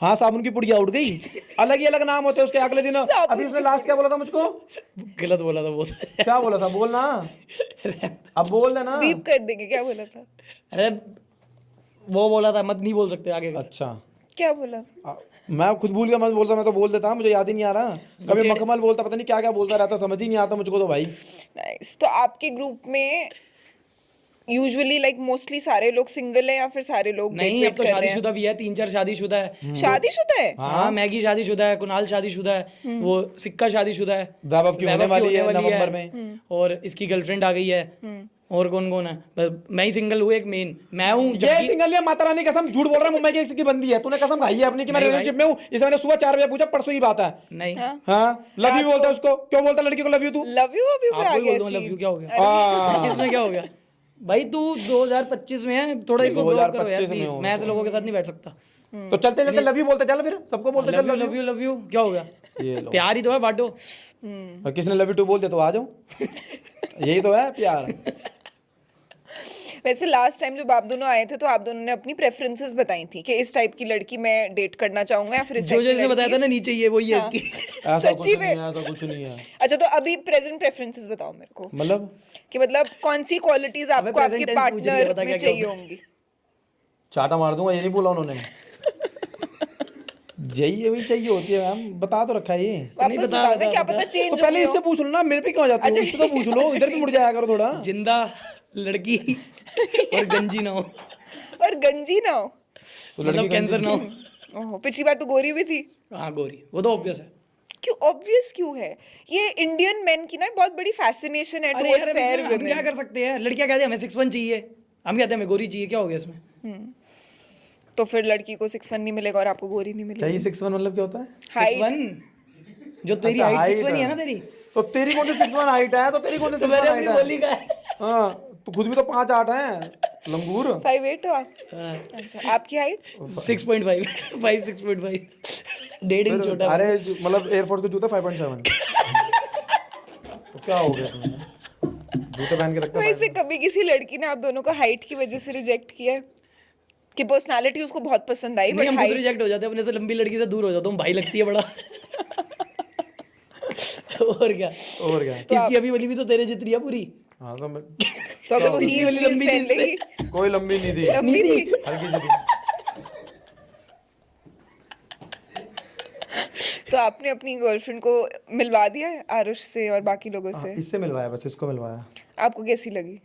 हाँ साबुन की पुड़िया उठ गई, अलग ही अलग नाम होते हैं उसके। अगले दिन अभी उसने लास्ट क्या बोला था मुझको, गलत बोला था वो। क्या बोला था, बोलना अब बोल देना। बीप कर देंगे, क्या बोला था? अरे वो बोला था मत, नहीं बोल सकते आगे का। अच्छा, क्या बोला था? मैं खुद भूल गया, मैं बोलता, मैं तो बोल देता, मुझे याद ही नहीं आ रहा। कभी मखमल बोलता, पता नहीं क्या क्या बोलता रहता, समझ ही नहीं आता मुझको तो भाई। नाइस। तो आपके ग्रुप में यूजुअली लाइक मोस्टली सारे लोग सिंगल है या फिर सारे लोग नहीं, अब तो शादीशुदा भी है, 3-4 शादीशुदा है। शादीशुदा है? हाँ, मैगी शादीशुदा है, कुणाल शादीशुदा है, वो सिक्का शादीशुदा है, वैभव की होने वाली है नवंबर में, और इसकी गर्लफ्रेंड आ गई है। और कौन कौन है? बस मैं ही सिंगल हूँ, एक मेन मैं हूँ। ये सिंगल नहीं है, माता रानी कसम झूठ बोल रहा है, मुंबई की किसी की बंदी है। तूने कसम खाई है अपनी कि मैं रिलेशनशिप में हूँ। इसे मैंने सुबह 4 बजे पूछा, परसों की बात है। नहीं, हाँ, लव यू बोलता है उसको। क्यों बोलता लड़की को लव यू तू? लव यू अभी भी आ आपको गया बोल दूँ लव यू, सीन। क्या हो गया? इसमें क्या हो गया भाई? तू 2025 में है, थोड़ा इसको ग्रो करो यार प्लीज। मैं ऐसे लोगों के साथ नहीं बैठ सकता। तो चलते चलते लव यू बोलते चल, फिर सबको बोलते चल लव यू लव यू, क्या हो गया? ये लो। प्यार ही तो है, बांटो। और किसने लव यू टू बोल दिया तो आ जाओ। यही तो है प्यार। वैसे लास्ट टाइम जब आप दोनों आए थे तो आप दोनों ने अपनी प्रेफरेंसेस बताई थी कि इस टाइप की लड़की मैं डेट करना चाहूंगा या फिर इस जो टाइप जो की इसने बताया था ना नीचे, ये वही है हाँ। इसकी। ऐसा कुछ सच्ची नहीं में? है, ऐसा कुछ नहीं है। अच्छा, तो अभी प्रेजेंट प्रेफरेंसेस बताओ मेरे को, मतलब कि मतलब कौन सी क्वालिटीज आपको present आपके tense पूछ रही है, पार्टनर बता में क्या चाहिए क्या होंगी? चाटा मार दूंगा, ये नहीं बोला उन्होंने। यही वही चाहिए होती है मैम, बता तो रखा है ये। वापस बता दे, क्या पता चेंज तो पहले इससे पूछ लो ना, मेरे पे क्यों आ जाती हो? इससे तो पूछ लो, इधर भी मुड़ जाया करो थोड़ा। जिंदा लड़की और गंजी ना हो, और गंजी ना हो, मतलब कैंसर ना हो। ओह, पिछली बार तो गोरी भी थी। हाँ गोरी, वो तो ऑब्वियस है। क्यों ऑब्वियस क्यों है? ये इंडियन मेन की ना बहुत बड़ी फैसिनेशन है अरे टुवर्ड्स यार, फेयर हम क्या वुमेन। कर सकते हैं? लड़कियां कहती हैं हमें 6'1" चाहिए, हम कहते हैं हमें गोरी चाहिए, क्या हो गया इसमें? तो फिर लड़की को 6'1" नहीं मिलेगा और आपको गोरी नहीं क्या मिलेगी। ये 6'1" मतलब क्या होता है? 6'1", जो तेरी अच्छा, हाइट height 6'1" ही है है। ना तेरी। तो तेरी कौन सी 6'1" हाइट है? तो तेरी कौन सी तो 6'1" मैंने हाइट अपनी है? बोली का है। हाँ, तो खुद भी तो 5'8" है लंगूर। 5'8" हो आप? हाँ, अच्छा, आपकी हाइट? 6.5 5 6.5 1.5 इंच छोटा। अरे मतलब एयरफोर्स के जूते 5.7। तो क्या हो गया तुमने? जूते पहन के रखता है। वैसे कभी किसी लड़की ने आप दोनों को हाइट की वजह से रिजेक्ट किया है कि पर्सनालिटी उसको बहुत पसंद आई नहीं, बट हम खुद हाइट? रिजेक्ट हो जाते हैं, अपने से लंबी लड़की से दूर हो जाता हूँ, भाई लगती है बड़ा। और क्या? और क्या? इसकी अभी वाली भी तो तेरे जितनी है पूरी। हाँ तो मैं तो अगर वो इसकी हील्स वाली लंबी पहन थी इससे। लेगी? कोई लंबी नहीं थी, लंबी थी? हल्की सी थी। तो आपने अपनी गर्लफ्रेंड को मिलवा दिया है आरुष से और बाकी लोगों से? इससे मिलवाया, बस इसको मिलवाया। आपको कैसी लगी?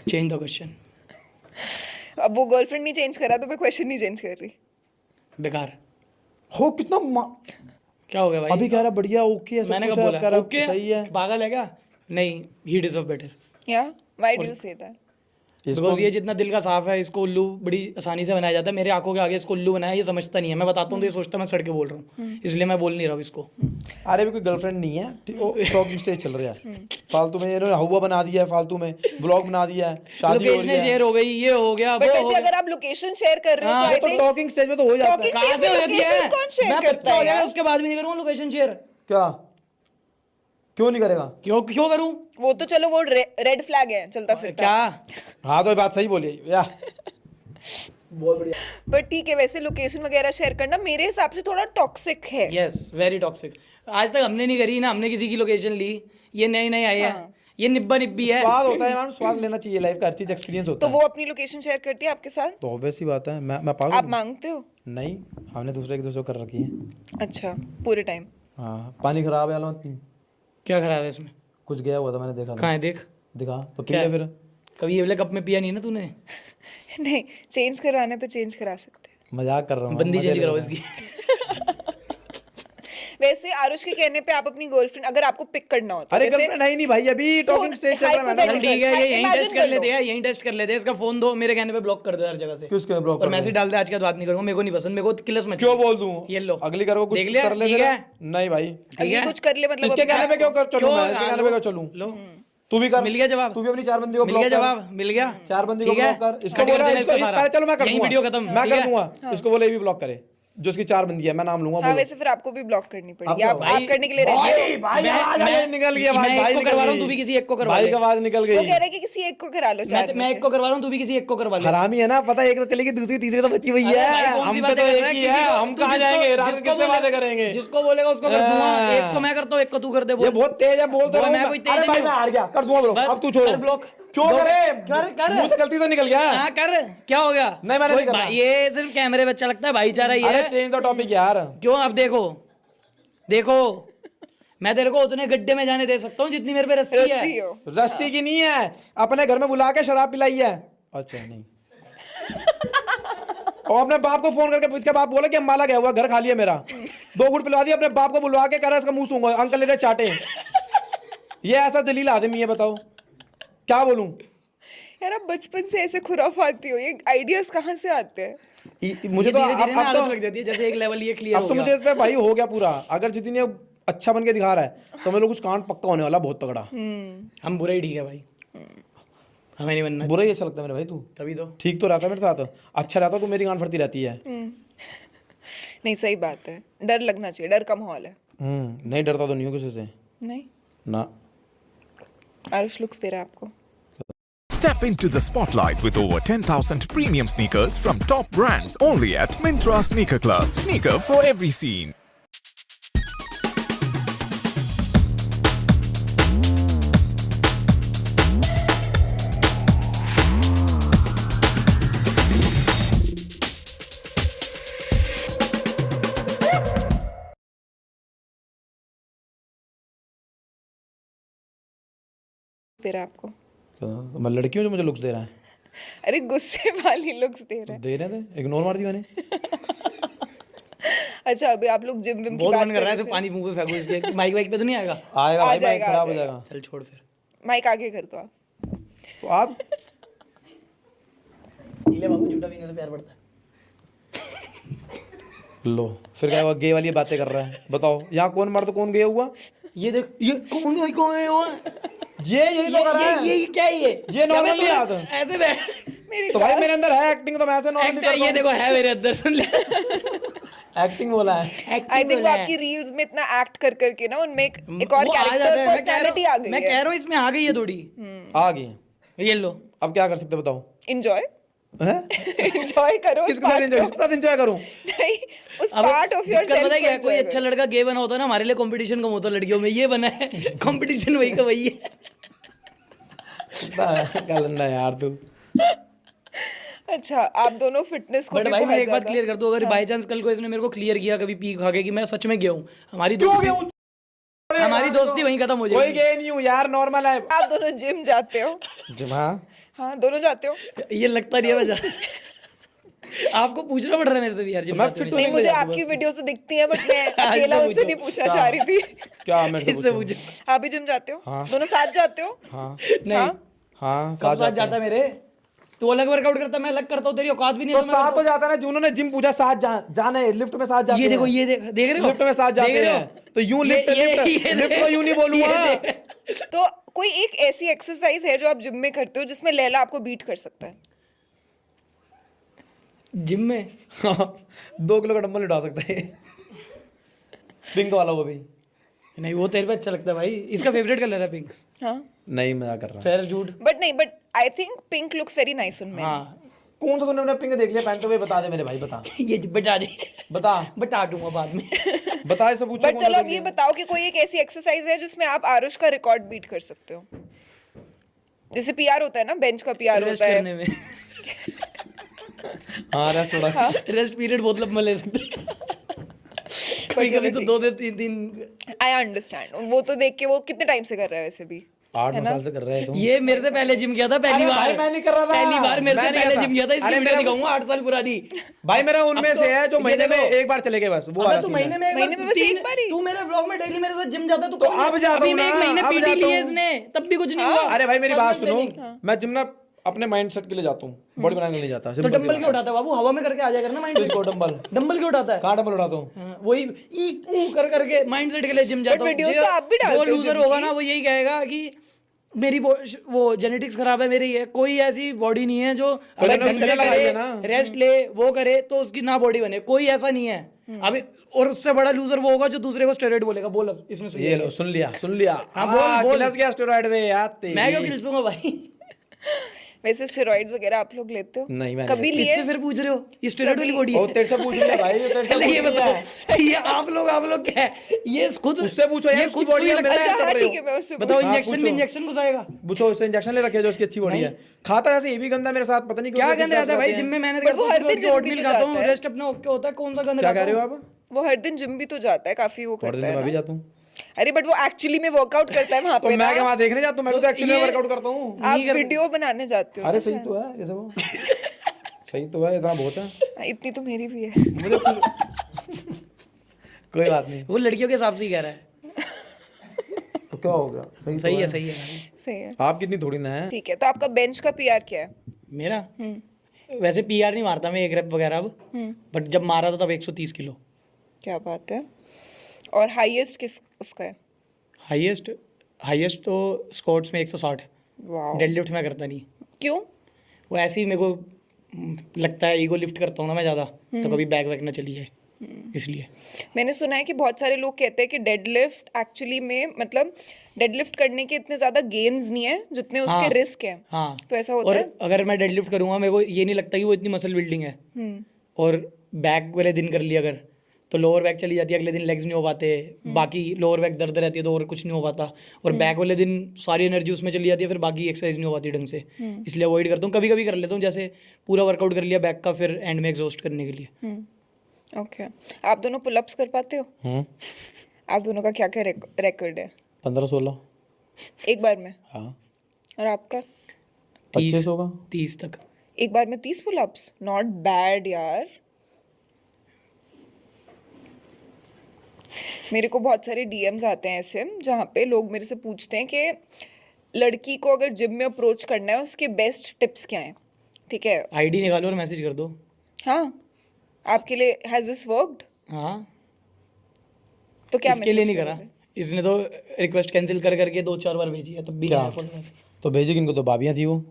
Change the question. अब वो गर्लफ्रेंड नहीं चेंज करा तो मैं क्वेश्चन नहीं चेंज कर रही। बेकार। हो कितना क्या हो गया भाई? अभी कह रहा बढ़िया, ओके है सब मैंने कुछ कब है, बोला कह रहा ओके? सही है। पागल है क्या? नहीं, ही डिजर्व बेटर। या why do you say that? Because ये जितना दिल का साफ है, इसको उल्लू बड़ी आसानी से बनाया जाता है। मेरे आंखों के आगे इसको उल्लू बनाया, ये समझता नहीं है। मैं बताता हूँ तो ये सोचता मैं सड़ के बोल रहा हूँ, इसलिए मैं बोल नहीं रहा हूँ इसको। अरे भी कोई गर्लफ्रेंड नहीं है, टॉकिंग स्टेज चल रहा है फालतू में, इन्होंने हवा बना दिया है फालतू में, ब्लॉग बना दिया है, शादी हो रही लोकेशन है। शेयर हो गई, ये हो गया, बट वो हो वैसे गया। अगर आप लोकेशन शेयर कर रहे हो हाँ, तो I तो think टॉकिंग स्टेज में तो हो जाता है। talking कहाँ stage से में हो जाती है? location कौन share मैं करता बच्चा हो है जाएगा यार? उसके बाद भी नहीं करूँगा लोकेशन शेयर। क्या क्यों नहीं करेगा? क्यों क्यों करूँ? वो तो चलो वो रेड फ्लैग है चलता फिरता। क्या हाँ तो ये बात सही बोली या बट ठीक है, वैसे लोकेशन वगैरह शेयर करना मेरे हिसाब से थोड़ा टॉक्सिक है। Yes, very toxic. आज तक हमने नहीं करी ना, हमने किसी की लोकेशन ली, ये नए नए आए हैं, ये निब्बा निब्बी है। स्वाद होता है मैम, स्वाद लेना चाहिए लाइफ का, हर चीज एक्सपीरियंस होता तो है। वो अपनी लोकेशन शेयर करती है आपके साथ? तो ऑब्वियस सी बात है, मैं पागल आप हूँ? मांगते हो? नहीं, हमने दूसरे को कर रखी है। अच्छा, पूरे टाइम? हाँ, पानी खराब है अलमत नहीं, क्या खराब है इसमें? कुछ गया हुआ था मैंने देखा था। कहाँ है देख? दिखा तो क्या? पी ले फिर। कभी ये वाले कप में पिया नहीं ना तूने? नहीं, चेंज करवाना है तो चेंज करा सकते हैं। मजाक कर रहा हूँ, बंदी मजे चेंज ले कराओ रहा हूँ। इसकी। वैसे आरुष के कहने पे आप अपनी गर्लफ्रेंड अगर आपको पिक करना होता अरे जैसे गर्लफ्रेंड है ही नहीं भाई, अभी टॉकिंग स्टेज चल रहा है मैडम। चल ठीक है, ये यहीं Imagine टेस्ट कर कर लो। लेते हैं, यहीं टेस्ट कर लेते हैं। इसका फोन दो, मेरे कहने पे ब्लॉक कर दो हर जगह से। किसके ब्लॉक और मैसेज डाल दे, आज के बाद बात नहीं करूंगा, मेरे को नहीं पसंद, मेरे को किलस मच। क्यों बोल दूं? ये लो, अगली करो कुछ देख लिया, कर ले ठीक फिर। है? नहीं भाई, ठीक अगली है, कुछ कर ले मतलब इसके अपना- कहने पे क्यों कर चलूं क्यों? मैं? इसके कहने पे क्यों चलूं? लो, तू भी कर। मिल गया जवाब? तू भी अपनी 4 बंदी को मिल ब्लॉक गया कर। जवाब? मिल गया? 4 बंदी को ठीक है? ब्लॉक कर। इसको कट कर बोला देना इसको, इसका सारा। पहले चलो मैं कर यहीं दूंगा, वीडियो खत्म, मैं ठीक कर है? दूंगा। इसको बोले ये भी ब्लॉक करे, जो इसकी 4 बंदी है, मैं नाम लूंगा। हाँ, बोलो। वैसे फिर आपको भी ब्लॉक करनी पड़ेगी। अब आप करने के लिए रेडी हो? भाई भाई आवाज निकल गई, आवाज भाई निकल करवा रहा हूँ, गई। तू भी किसी एक को करवा भाई ले। की आवाज निकल वो कह गई। रहे हैं कि किसी एक को करा लो चार में मैं से। एक को करवा रहा हूँ, तू भी किसी एक को करवा ले। हरामी है ना, पता है, एक तो चलेगी, दूसरी तीसरी तो बची हुई अरे है। भाई, कौन सी हम पे बातें तो कर एक रहा है? ही किसी है, को- हम तू कहाँ जिसको- जाएंगे? रात जिसको किससे बोलेगा- बातें करेंगे? जिसको बोलेगा उसको कर दूंगा। हाँ। एक को मैं करता हूँ, एक को तू कर दे। ये बहुत तेज है, बोलते वो रहो। मैं कोई तेज अरे भाई नहीं मैं हूँ। हार गया, कर दूंगा ब्लॉक। बस, अब तू छोड़ कर ब्लॉक। क्यों दो- करे? कर। मुंह से गलती से निकल गया। हाँ कर, क्या हो गया? नहीं, मैंने कोई नहीं करना। ये सिर्फ कैमरे पे अच्छा लगता है, भाईचारा ये अरे है। चेंज द टॉपिक यार। क्यों? अब देखो मैं तेरे को उतने गड्ढे में जाने दे सकता हूँ जितनी मेरे पे रस्सी रस्सी है। हो। रस्सी की नहीं है, अपने घर में बुला के शराब पिलाई है। अच्छा नहीं। और अपने बाप को फोन करके इसके बाप बोले कि अम्बाला गया हुआ, घर खाली है मेरा, 2 घूंट पिलवा दिया। अपने बाप को बुलवा के कह रहा है इसका मुंह सूंघो, अंकल लेते चाटे। ये ऐसा दलील आदमी है, बताओ क्या बोलूं? यार आप बचपन से ऐसे खुराफाती हो, ये आइडियाज कहाँ से आते हैं? मुझे तो धीरे-धीरे ना अब आदत तो लग जाती है, जैसे एक लेवल ये क्लियर अब हो तो गया। मुझे इस पे भाई हो गया पूरा। अगर जितनी ये अच्छा बन के दिखा रहा है, समझ लो कुछ कांड पक्का होने वाला, बहुत तगड़ा। हम बुरा ही ठीक है भाई, हमें नहीं बनना। बुरा ही अच्छा लगता है मेरे भाई। तू तभी तो ठीक तो रहता है मेरे साथ, अच्छा रहता, तू मेरी गांड फटती रहती है। नहीं, सही बात है, डर लगना चाहिए, डर का माहौल है। नहीं डरता तो नहीं हूँ किसी से नहीं, ना। आरुष लुक्स दे रहा है आपको। Step into the spotlight with over 10,000 premium sneakers from top brands only at Myntra Sneaker Club. Sneaker for every scene. दे रहा है आपको। तो मैं लड़की हूँ जो मुझे लुक्स दे रहा है? अरे गुस्से वाली लुक्स दे रहा है। दे रहे थे, इग्नोर मार दी मैंने। अच्छा, अभी आप लोग जिम विम की बहुत बात मन कर रहा है, कर सिर्फ रहे पानी मुंह पे फेंकूं इसके। माइक वाइक पे तो नहीं आएगा? आएगा भाई, जाएगा, खराब आ हो जाएगा। जाएगा। चल छोड़ फिर। थे। माइक आगे कर दो आप। तो आप ले बाबू, झूठा पीने से प्यार बढ़ता है। लो फिर क्या हुआ, गे वाली बातें कर रहा है? बताओ यहाँ कौन मर्द कौन गया हुआ? ये देख, ये कौन है वो? ये यही तो कर रहा है। ये क्या है ये नॉर्मल नहीं आता। ऐसे बैठ। तो भाई मेरे अंदर है एक्टिंग, तो मैं ऐसे नॉर्मली Act है, ये देखो है मेरे अंदर, सुन ले। एक्टिंग बोला है। आई थिंक वो आपकी रील्स में इतना एक्ट कर करके ना उनमें एक और वो आ जाता कैरेक्टर है, पर्सनालिटी आ गई मैं है। कह रहा हूँ इसमें आ गई है थोड़ी। आ गई है। ये लो। अब क्या कर सकते हैं बताओ? एंजॉय हैं? एंजॉय करो उस किसके साथ part एंजॉय, को। किसके साथ एंजॉय करूं? नहीं, उस अब पार्ट ऑफ योर दिक्कत पता है क्या है? कोई अच्छा लड़का गे बना होता है ना, हमारे लिए कंपटीशन कम होता है लड़कियों में। ये बना है, कंपटीशन वही का वही है। गलंदा यार तू। अच्छा, आप दोनों फिटनेस को बट भी भाई मैं बहुत एक बात ज्यादा- क्लियर कर दूं, अगर बाय चांस कल को इसने मेरे को क्लियर किया कभी पी खा के कि मैं सच में गया हूँ, हमारी हमारी दोस्ती वहीं खत्म हो कोई जाएगी। गे नहीं हूँ यार, नॉर्मल है। आप दोनों जिम जाते हो? जिम? हाँ हाँ, दोनों जाते हो? ये लगता नहीं है वजह। आपको पूछना पड़ रहा है मेरे से भी यार। जिम मैं जाते fit हुए। नहीं, मुझे आपकी वीडियो से दिखती है, बट मैं अकेला इससे उनसे नहीं पूछो। पूछना चाह रही थी। क्या मेरे से इससे पूछो? पूछो। आप भी जिम जाते हो? हाँ। दोनों साथ जाते हो? हाँ नहीं, हाँ कब साथ जाता है मेरे? तो अलग वर्कआउट करता है, मैं अलग करता हूँ, तेरी औकात भी नहीं तो है, मैं साथ करता हो जाता है ना, जिन्होंने जिम पूछा साथ जाने, लिफ्ट में साथ हूँ। जाते ये देखो, हैं। ये देख रहे हो, लिफ्ट में साथ जाते देख रहे हो? हैं, तो यूं ये- लिफ्ट ये लिफ्ट को यूं नहीं बोलूंगा। तो कोई एक ऐसी एक्सरसाइज है जो आप जिम में करते हो जिसमें लैला आपको बीट कर सकता है? जिम में 2 किलो का डंबल उठा सकता है। पिंक वाला वो भी नहीं, वो तेरे पे अच्छा लगता है भाई, इसका फेवरेट कलर है पिंक। हाँ, नहीं, मजाक कर रहा हूँ। फेयर झूठ। But I think pink looks very nice उनमें। हाँ कौन सा तूने अपना पिंक देख लिया पहनते हुए? बता दे मेरे भाई, बता ये बता दे, बता दूंगा बाद में। बता, इससे पूछो बट कौन सा चलो अब देख ये लिया? बताओ कि कोई एक ऐसी एक्सरसाइज है जिसमें आप आरुष का रिकॉर्ड बीट कर सकते हो। जैसे पीआर होता है ना, बेंच का पीआर रेस्ट होता है। करने में हाँ, रेस्ट थोड़ा। रेस्ट पीरियड बहुत लंबा ले सकते हैं। कभी कभी तो 2 दिन 3 दिन। आई अंडरस्टैंड, वो तो देख के वो कितने टाइम से कर रहा है वैसे भी। 8-9 साल से कर रहे हैं तुम। ये मेरे से पहले जिम किया था, पहली अरे बार। भाई, मैं नहीं कर रहा था। पहली बार मेरे मैं से नहीं पहले करता। जिम किया था, अरे इसलिए वीडियो मेरा- दिखाऊंगा 8 साल पुरानी। भाई मेरा उनमें से है जो ये महीने में देखो। एक बार चले गए बस, वो अबे वाला तू सीन महीने है। में महीने में बस एक बार ही? तू मेरे व्लॉग में डेली मेरे साथ जिम जाता, तो अब जाता अभी हूँ मैं एक ना, महीने अब पीटी जाता ली है हूँ। इसने, तब भी कुछ नहीं हुआ। अरे भाई मेरी बात Personal सुनो, training। मैं जिम ना अपने माइंड सेट के लिए जाता हूँ, बॉडी बनाने के लिए नहीं जाता। तो डंबल क्यों उठाता है बाबू? हवा में करके आ जाएगा ना माइंड। इसको डंबल डंबल क्यों उठाता है? कहाँ डंबल उठाता हूँ? हाँ, वही कर करके माइंड सेट के लिए जिम जाता हूँ। videos तो आप भी डालते हो जो लूजर gym होगा की। ना, वो यही कहेगा कि मेरी वो जेनेटिक्स खराब है, मेरी है। कोई ऐसी बॉडी नहीं है जो अगर इन्होंने ढंग से मुझे लगाई करे, है ना। रेस्ट ले, वो करे तो उसकी ना बॉडी बने। कोई ऐसा नहीं है अभी। और उससे बड़ा लूजर वो होगा जो दूसरे को स्टेरॉइड बोलेगा। बोल अब इसमें सुन ये लो, सुन लिया। हाँ, बोल। गिलास गया स्टेरॉइड में यार तेरी। मैं क्यों गिल्सूंगा भाई? वैसे स्टेरॉइड्स वगैरह आप लोग लेते हो? नहीं, मैं कभी नहीं लिए? किससे फिर पूछ रहे हो? ये स्टेरॉइड वाली बॉडी ओ है। तेरे से पूछ लिया भाई, तेरे से चले ये पूछ लिया। बताओ, सही है। आप लोग क्या है? ये खुद उससे पूछो यार, ये उसकी खुद बॉडी सुई है, लगता मेरा है। कर रहे हो। ठीक है, मैं उससे बताओ, हाँ, इंजेक्शन पूछो। भी इंजेक्शन घुसाएगा? पूछो उससे, इंजेक्शन ले रखे है जो उसकी अच्छी बॉडी है। खाता है ऐसे, ये भी गंदा मेरे साथ, पता नहीं क्यों क्या ऐसे गंद रहता है भाई? जाते जिम हैं। में मेहनत But करता वो हूँ, हर दिन gym ओटमील भी तो खाता हूँ, जाता है। रेस्ट अपना ओके होता है, कौन सा गंद क्या खाता कह रहे हो हूँ? आप? वो हर दिन जिम भी तो जाता है, काफी वो और करता दिन है मैं भी ना। जाता हूँ। अरे बट वो एक्चुअली में वर्कआउट करता है वहां तो पे मैं ना। क्या वहाँ देखने जाता हूँ? मैं भी तो एक्चुअली ये- वर्कआउट करता हूँ। आप नहीं कर- वीडियो बनाने जाते हो अरे ना सही शायद। तो है ये देखो। सही तो है, इतना बहुत है। इतनी तो मेरी भी है। मुझे कोई बात नहीं। वो लड़कियों के हिसाब से ही कह रहा है। तो क्या हो गया? सही सही तो है, सही है भाई। सही है, आप कितनी थोड़ी ना है। ठीक है। तो आपका बेंच का पीआर क्या है? मेरा वैसे पीआर नहीं मारता मैं, 1 रेप वगैरह अब, बट जब मारा था तब 130 किलो। क्या बात है। और हाईएस्ट किस उसका है? हाईएस्ट तो स्क्वाट्स में 160। वाओ, डेडलिफ्ट में करता नहीं। क्यों? वो ऐसे ही मेरे को लगता है, ईगो लिफ्ट करता हूँ ना मैं ज़्यादा, तो कभी बैक वैक ना चली जाए, इसलिए। मैंने सुना है कि बहुत सारे लोग कहते हैं कि डेडलिफ्ट एक्चुअली में मतलब डेडलिफ्ट करने के इतने ज्यादा गेन्स नहीं है जितने उसके हाँ, रिस्क हैं। हाँ। तो ऐसा होता और है? अगर मैं डेडलिफ्ट करूँगा, मेरे को ये नहीं लगता कि वो इतनी मसल बिल्डिंग है। और बैक वाले दिन कर लिया अगर, तो लोअर बैक चली जाती है, अगले दिन लेग्स नहीं हो पाते, बाकी लोअर बैक दर्द रहती है तो और कुछ नहीं हो पाता। और बैक वाले दिन सारी एनर्जी उसमें चली जाती है, फिर बाकी एक्सरसाइज नहीं हो पाती ढंग से। इसलिए अवॉइड करता हूँ। कभी कभी कर लेता हूँ, जैसे पूरा वर्कआउट कर लिया बैक का, फिर एंड में एग्जॉस्ट करने के लिए। ओके। आप दोनों पुलअप्स कर पाते हो? आप दोनों का क्या क्या रिकॉर्ड है 15-16। एक बार में? हाँ। और आपका? 25 होगा। 30 तक। एक बार में 30 पुलअप्स? नॉट बैड यार। मेरे को बहुत सारे डीएम्स आते हैं ऐसे, जहाँ पे लोग मेरे से पूछते हैं कि लड़की को अगर जिम में अप्रोच करना है उसके बेस्ट टिप्स क्या हैं। ठीक है, आईडी निकालो और मैसेज कर दो। हाँ, आपके लिए हैज दिस वर्कड? हाँ, तो क्या इसके लिए message नहीं करा, करोगे? इसने तो रिक्वेस्ट कैंसिल कर करके 2-4 बार भेजी है, तब भी क्या? नहीं follow। तो भेजी किनको? तो भाभियाँ थी वो।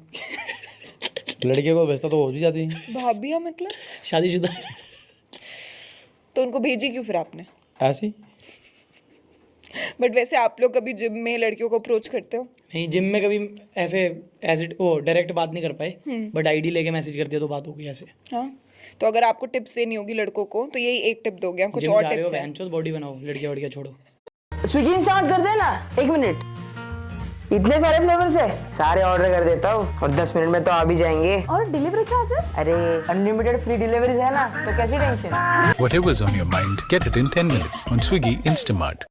लड़के को भेजता तो हो भी जाती। भाभियाँ मतलब? शादीशुदा। तो उनको भेजी क्यों फिर आपने? ऐसी बट वैसे आप लोग कभी जिम में लड़कियों को अप्रोच करते हो? नहीं, जिम में कभी ऐसे वो डायरेक्ट बात नहीं कर पाए, बट आईडी लेके मैसेज कर दिया तो बात हो गई ऐसे। हाँ, तो अगर आपको टिप्स देनी होगी लड़कों को तो यही एक टिप दोगे, कुछ जिम और जा रहे हो, टिप्स हैं? बहनचोद बॉडी बनाओ, लड़कियां वड़कियां छोड़ो। स्विगी इंस्टॉल कर देना, 1 मिनट। इतने सारे फ्लेवर्स है, सारे ऑर्डर कर देता हूँ और 10 मिनट में तो आ भी जाएंगे। और डिलीवरी चार्जेस? अरे अनलिमिटेड फ्री डिलीवरीज है ना, तो कैसी tension. Whatever's on your mind, get it in 10 minutes on Swiggy Instamart.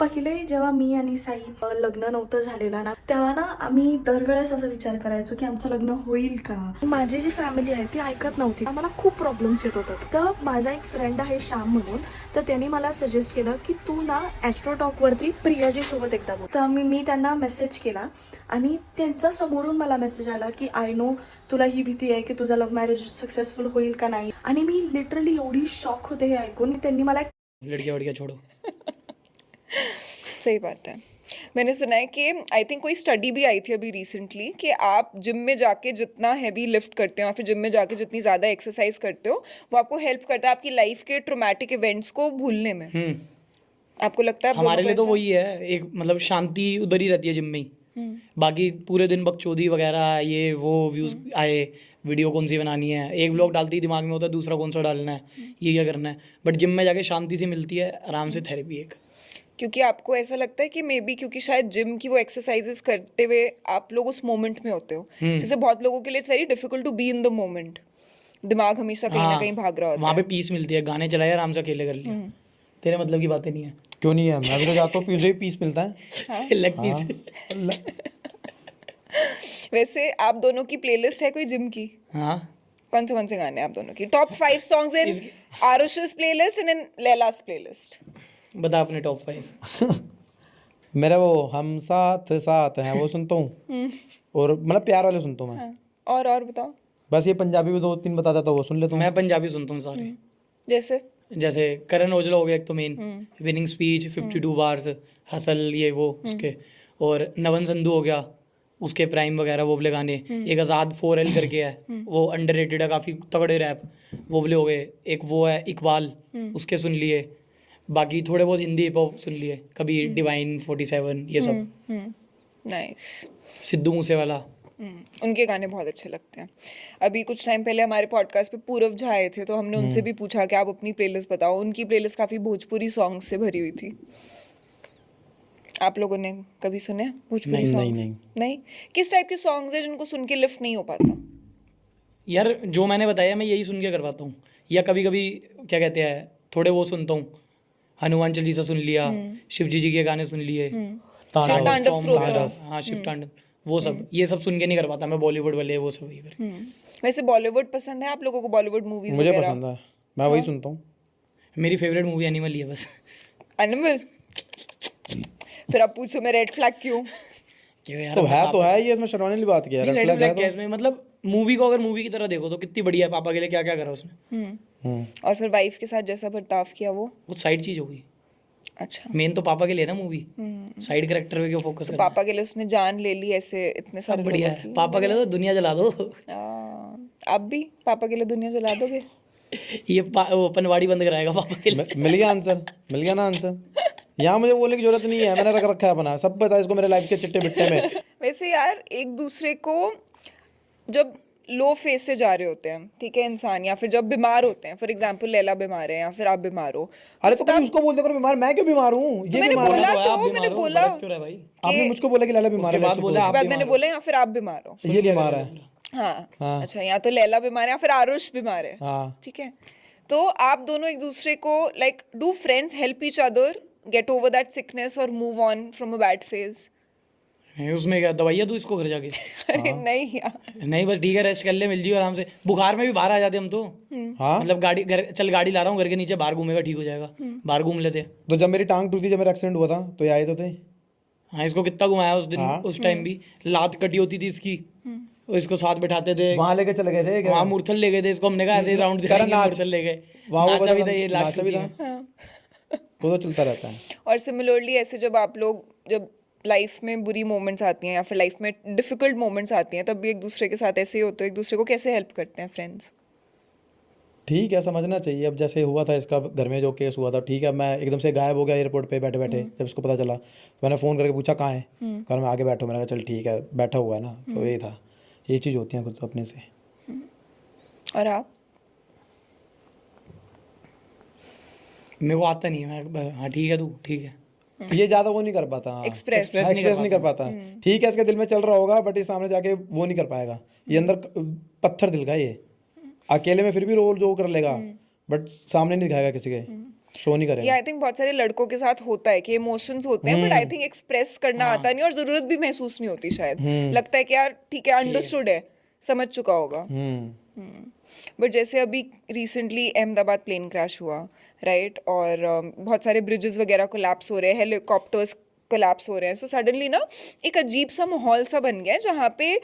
पहिले जेव्हा मी आणि साई लग्न नव्हतं झालेलं ना, तेव्हा ना आम्ही दरवेळेस असा विचार करायचो की आमचं लग्न होईल का. माझी जी फॅमिली आहे ती ऐकत नव्हती. आम्हाला खूप प्रॉब्लेम्स येत होतात. तर माझा एक फ्रेंड आहे श्याम म्हणून, तर त्यांनी मला सजेस्ट केलं की तू ना ॲस्ट्रोटॉक वरती प्रियाजी सोबत एकदा बोल. तर मी त्यांना मेसेज केला आणि त्यांचा समोरून मला मेसेज आला की आय नो तुला ही भीती आहे की तुझा लव्ह मॅरेज सक्सेसफुल होईल का नाही. आणि मी लिटरली एवढी शॉक होते हे ऐकून. त्यांनी मला लड़कियां वड़कियां छोड़ो. सही बात है. मैंने सुना है कि आई थिंक कोई स्टडी भी आई थी अभी रिसेंटली कि आप जिम में जाके जितना हैवी लिफ्ट करते हो या फिर जिम में जाके जितनी ज़्यादा एक्सरसाइज करते हो वो आपको हेल्प करता है आपकी लाइफ के ट्रोमैटिक इवेंट्स को भूलने में. आपको लगता है हमारे लिए तो वही है, एक मतलब शांति उधर ही रहती है जिम में ही. बाकी पूरे दिन बकचोदी वगैरह ये वो व्यूज़ आए, वीडियो कौन सी बनानी है, एक व्लॉग डालती ही दिमाग में होता है दूसरा कौन सा डालना है, ये क्या करना है. बट जिम में जाके शांति से मिलती है, आराम से थेरेपी एक. क्योंकि आपको ऐसा लगता है कि मे बी क्योंकि शायद जिम की वो एक्सरसाइजेस करते हुए आप लोग उस मोमेंट में होते हो. जैसे बहुत लोगों के लिए it's very difficult to be in the moment. दिमाग हमेशा कहीं ना कहीं भाग रहा होता है. वहाँ पे पीस मिलती है, गाने चलाए आराम से अकेले कर लिया. तेरे मतलब की बातें नहीं है. क्यों नहीं है, मैं भी तो जाता हूँ, मुझे भी पीस मिलता है. Leg piece. वैसे आप दोनों की प्लेलिस्ट है कोई जिम की? हाँ. कौन से गाने हैं आप दोनों की? टॉप 5 सॉन्ग्स इन आरुष's प्लेलिस्ट एंड इन लैला's प्लेलिस्ट. बता अपने टॉप 5. मेरा वो हम साथ साथ हैं वो सुनता हूँ, और मतलब प्यार वाले सुनता हूँ मैं. और बताओ. बस ये पंजाबी भी 2-3 बता देता हूँ, वो सुन लेता हूँ. मैं पंजाबी सुनता हूँ सारे. जैसे करण औजला हो गया एक तो main, winning speech, 52 bars, hustle ये वो उसके, और नवन संधू हो गया उसके प्राइम वगैरह वो वाले गाने. एक आज़ाद 4L करके है, वो अंडररेटेड है, काफ़ी तगड़े रैप वो वाले हो गए. एक वो है इकबाल, उसके सुन लिए. बाकी थोड़े बहुत हिंदी हिप हॉप सुन लिए, कभी डिवाइन 47 ये सब. नाइस. सिद्धू मूसेवाला, उनके गाने बहुत अच्छे लगते हैं. अभी कुछ टाइम पहले हमारे पॉडकास्ट पे पूरव झा आए थे, तो हमने उनसे भी पूछा कि आप अपनी प्लेलिस्ट बताओ. उनकी प्लेलिस्ट काफ़ी भोजपुरी सॉन्ग्स से भरी हुई थी. आप लोगों ने कभी सुने भोजपुरी सॉन्ग्स? नहीं. किस टाइप के सॉन्ग्स हैं जिनको सुन के लिफ्ट नहीं हो पाता? यार जो मैंने बताया मैं यही सुन के करवाता हूँ. या कभी कभी क्या कहते हैं थोड़े वो सुनता हूँ, हनुमान चालीसा सुन लिया, शिव जी के गाने सुन लिए, तांडव स्तोत्र. हाँ शिव तांडव, वो सब ये सब सुन के नहीं कर पाता मैं. बॉलीवुड वाले वो सब ये कर. वैसे बॉलीवुड पसंद है आप लोगों को? बॉलीवुड मूवीज मुझे पसंद है, मैं वही सुनता हूँ. मेरी फेवरेट मूवी एनिमल ही है बस. एनिमल? फिर आप पूछो मैं रेड फ्लैग क्यों? क्यों यार, तो है ये, इसमें शर्माने वाली बात क्या है. रेड फ्लैग है इसमें, मतलब मूवी को अगर मूवी की तरह देखो तो कितनी बढ़िया है. पापा के लिए क्या क्या करा उसने. और फिर वाइफ के साथ जैसा बर्ताव किया वो साइड चीज हो गई. अच्छा, मेन तो पापा के लिए ना मूवी, साइड कैरेक्टर पे क्यों फोकस करना. पापा के लिए उसने जान ले ली ऐसे इतने सारे. बढ़िया है. पापा के लिए तो दुनिया जला दो. आप भी पापा के लिए दुनिया जला दोगे? ये वो पनवाड़ी बंद कराएगा पापा के लिए. मिल गया आंसर, मिल गया ना आंसर. यहाँ मुझे बोलने की जरूरत नहीं है, मैंने रख रखा है अपना, सब पता है इसको मेरे लाइफ के चिट्टे बिट्टे में. वैसे यार एक दूसरे को जब लो फेज से जा रहे होते हैं, ठीक है इंसान, या फिर जब बीमार होते हैं, फॉर एग्जांपल लैला बीमार है या फिर आप बीमार हो. अरे तो कभी उसको बोल दे करो बीमार, मैं क्यों बीमार हूँ? ये मैंने बीमार बोला है. तो मैंने बोला आपने मुझको बोला कि लैला बीमार है, उसके बाद मैंने बोला या फिर आप बीमार हो. ये बीमार है. हाँ. अच्छा, या तो लैला बीमार है या फिर आरुष बीमार है. ठीक है, तो आप दोनों एक दूसरे को like do friends help each other get over that sickness और move on from a bad phase? उसमें क्या दवाइयाँ तू इसको घर जाके. अरे नहीं यार, नहीं बस ठीक है, रेस्ट कर ले, मिल जियो आराम से. बुखार में भी बाहर आ जाते हम तो. मतलब गाड़ी गाड़ी ला रहा हूँ घर के नीचे, बाहर घूमेगा ठीक हो जाएगा, बाहर घूम लेते. तो जब मेरी टांग टूटी, जब मेरा एक्सीडेंट हुआ था तो ये आए तो थे. हाँ इसको कितना घुमाया उस दिन. उस टाइम भी लात कटी होती थी इसकी, इसको साथ बैठाते थे. वहाँ लेके चले गए थे, वहाँ मूर्थल ले गए थे इसको, हमने कहा ऐसे राउंड दिखाएंगे, मूर्थल ले गए. नाचा भी था, ये लात भी था, वो तो चलता रहता है. और सिमिलरली ऐसे जब आप लोग जब लाइफ में बुरी मोमेंट्स आती हैं या फिर लाइफ में डिफिकल्ट मोमेंट्स आती हैं, तब भी एक दूसरे के साथ ऐसे ही होते हैं, एक दूसरे को कैसे हेल्प करते हैं फ्रेंड्स? ठीक है, समझना चाहिए. अब जैसे हुआ था इसका घर में जो केस हुआ था, ठीक है, मैं एकदम से गायब हो गया एयरपोर्ट पे बैठे बैठे. जब उसको पता चला तो मैंने फ़ोन करके पूछा कहाँ है, कल मैं आगे बैठा. मैंने कहा चल ठीक है, बैठा हुआ है ना. तो ये था, ये चीज़ होती है कुछ अपने से. और आप? मेरे को आता नहीं है. मैं हाँ ठीक है तू ठीक है, ये ज़्यादा वो नहीं कर पाता, एक्सप्रेस नहीं कर पाता. ठीक है, इसके दिल में चल रहा होगा बट ये सामने जाके वो नहीं कर पाएगा. ये अंदर पत्थर दिल का, ये अकेले में फिर भी रोल जो कर लेगा बट सामने नहीं दिखाएगा किसी के. शो नहीं ये करेगा। आई थिंक बहुत सारे लड़कों के साथ होता है कि इमोशंस होते हैं बट आई थिंक एक्सप्रेस करना आता नहीं और जरूरत भी महसूस नहीं होती शायद। लगता है कि यार ठीक है, अंडरस्टूड है, समझ चुका होगा। बट जैसे अभी रिसेंटली अहमदाबाद प्लेन क्रैश हुआ, राइट, और बहुत सारे ब्रिजेस वगैरह कोलैप्स हो रहे हैं, हेलीकॉप्टर्स कोलैप्स हो रहे हैं, सो सडनली ना एक अजीब सा माहौल सा बन गया है जहाँ पे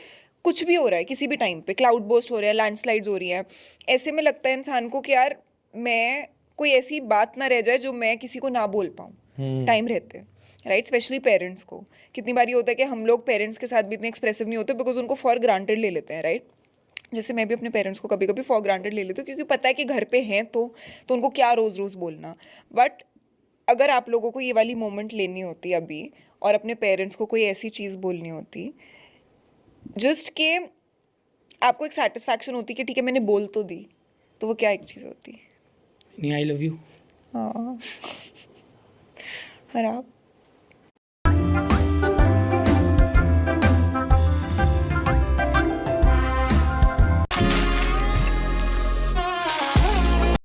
कुछ भी हो रहा है किसी भी टाइम पे, क्लाउड बर्स्ट हो रहा है, लैंडस्लाइड्स हो रही हैं। ऐसे में लगता है इंसान को कि यार मैं कोई ऐसी बात ना रह जाए जो मैं किसी को ना बोल पाऊँ टाइम रहते, राइट, स्पेशली पेरेंट्स को। कितनी बार ये होता है कि हम लोग पेरेंट्स के साथ भी इतने एक्सप्रेसिव नहीं होते बिकॉज उनको फॉर ग्रांटेड ले लेते हैं, राइट। जैसे मैं भी अपने पेरेंट्स को कभी कभी फॉर ग्रांटेड ले लेती हूँ क्योंकि पता है कि घर पे हैं तो उनको क्या रोज़ रोज़ बोलना। बट अगर आप लोगों को ये वाली मोमेंट लेनी होती अभी और अपने पेरेंट्स को कोई ऐसी चीज़ बोलनी होती जस्ट के आपको एक सेटिस्फैक्शन होती कि ठीक है मैंने बोल तो दी, तो वो क्या एक चीज़ होती? नहीं, आई लव यू। और आप?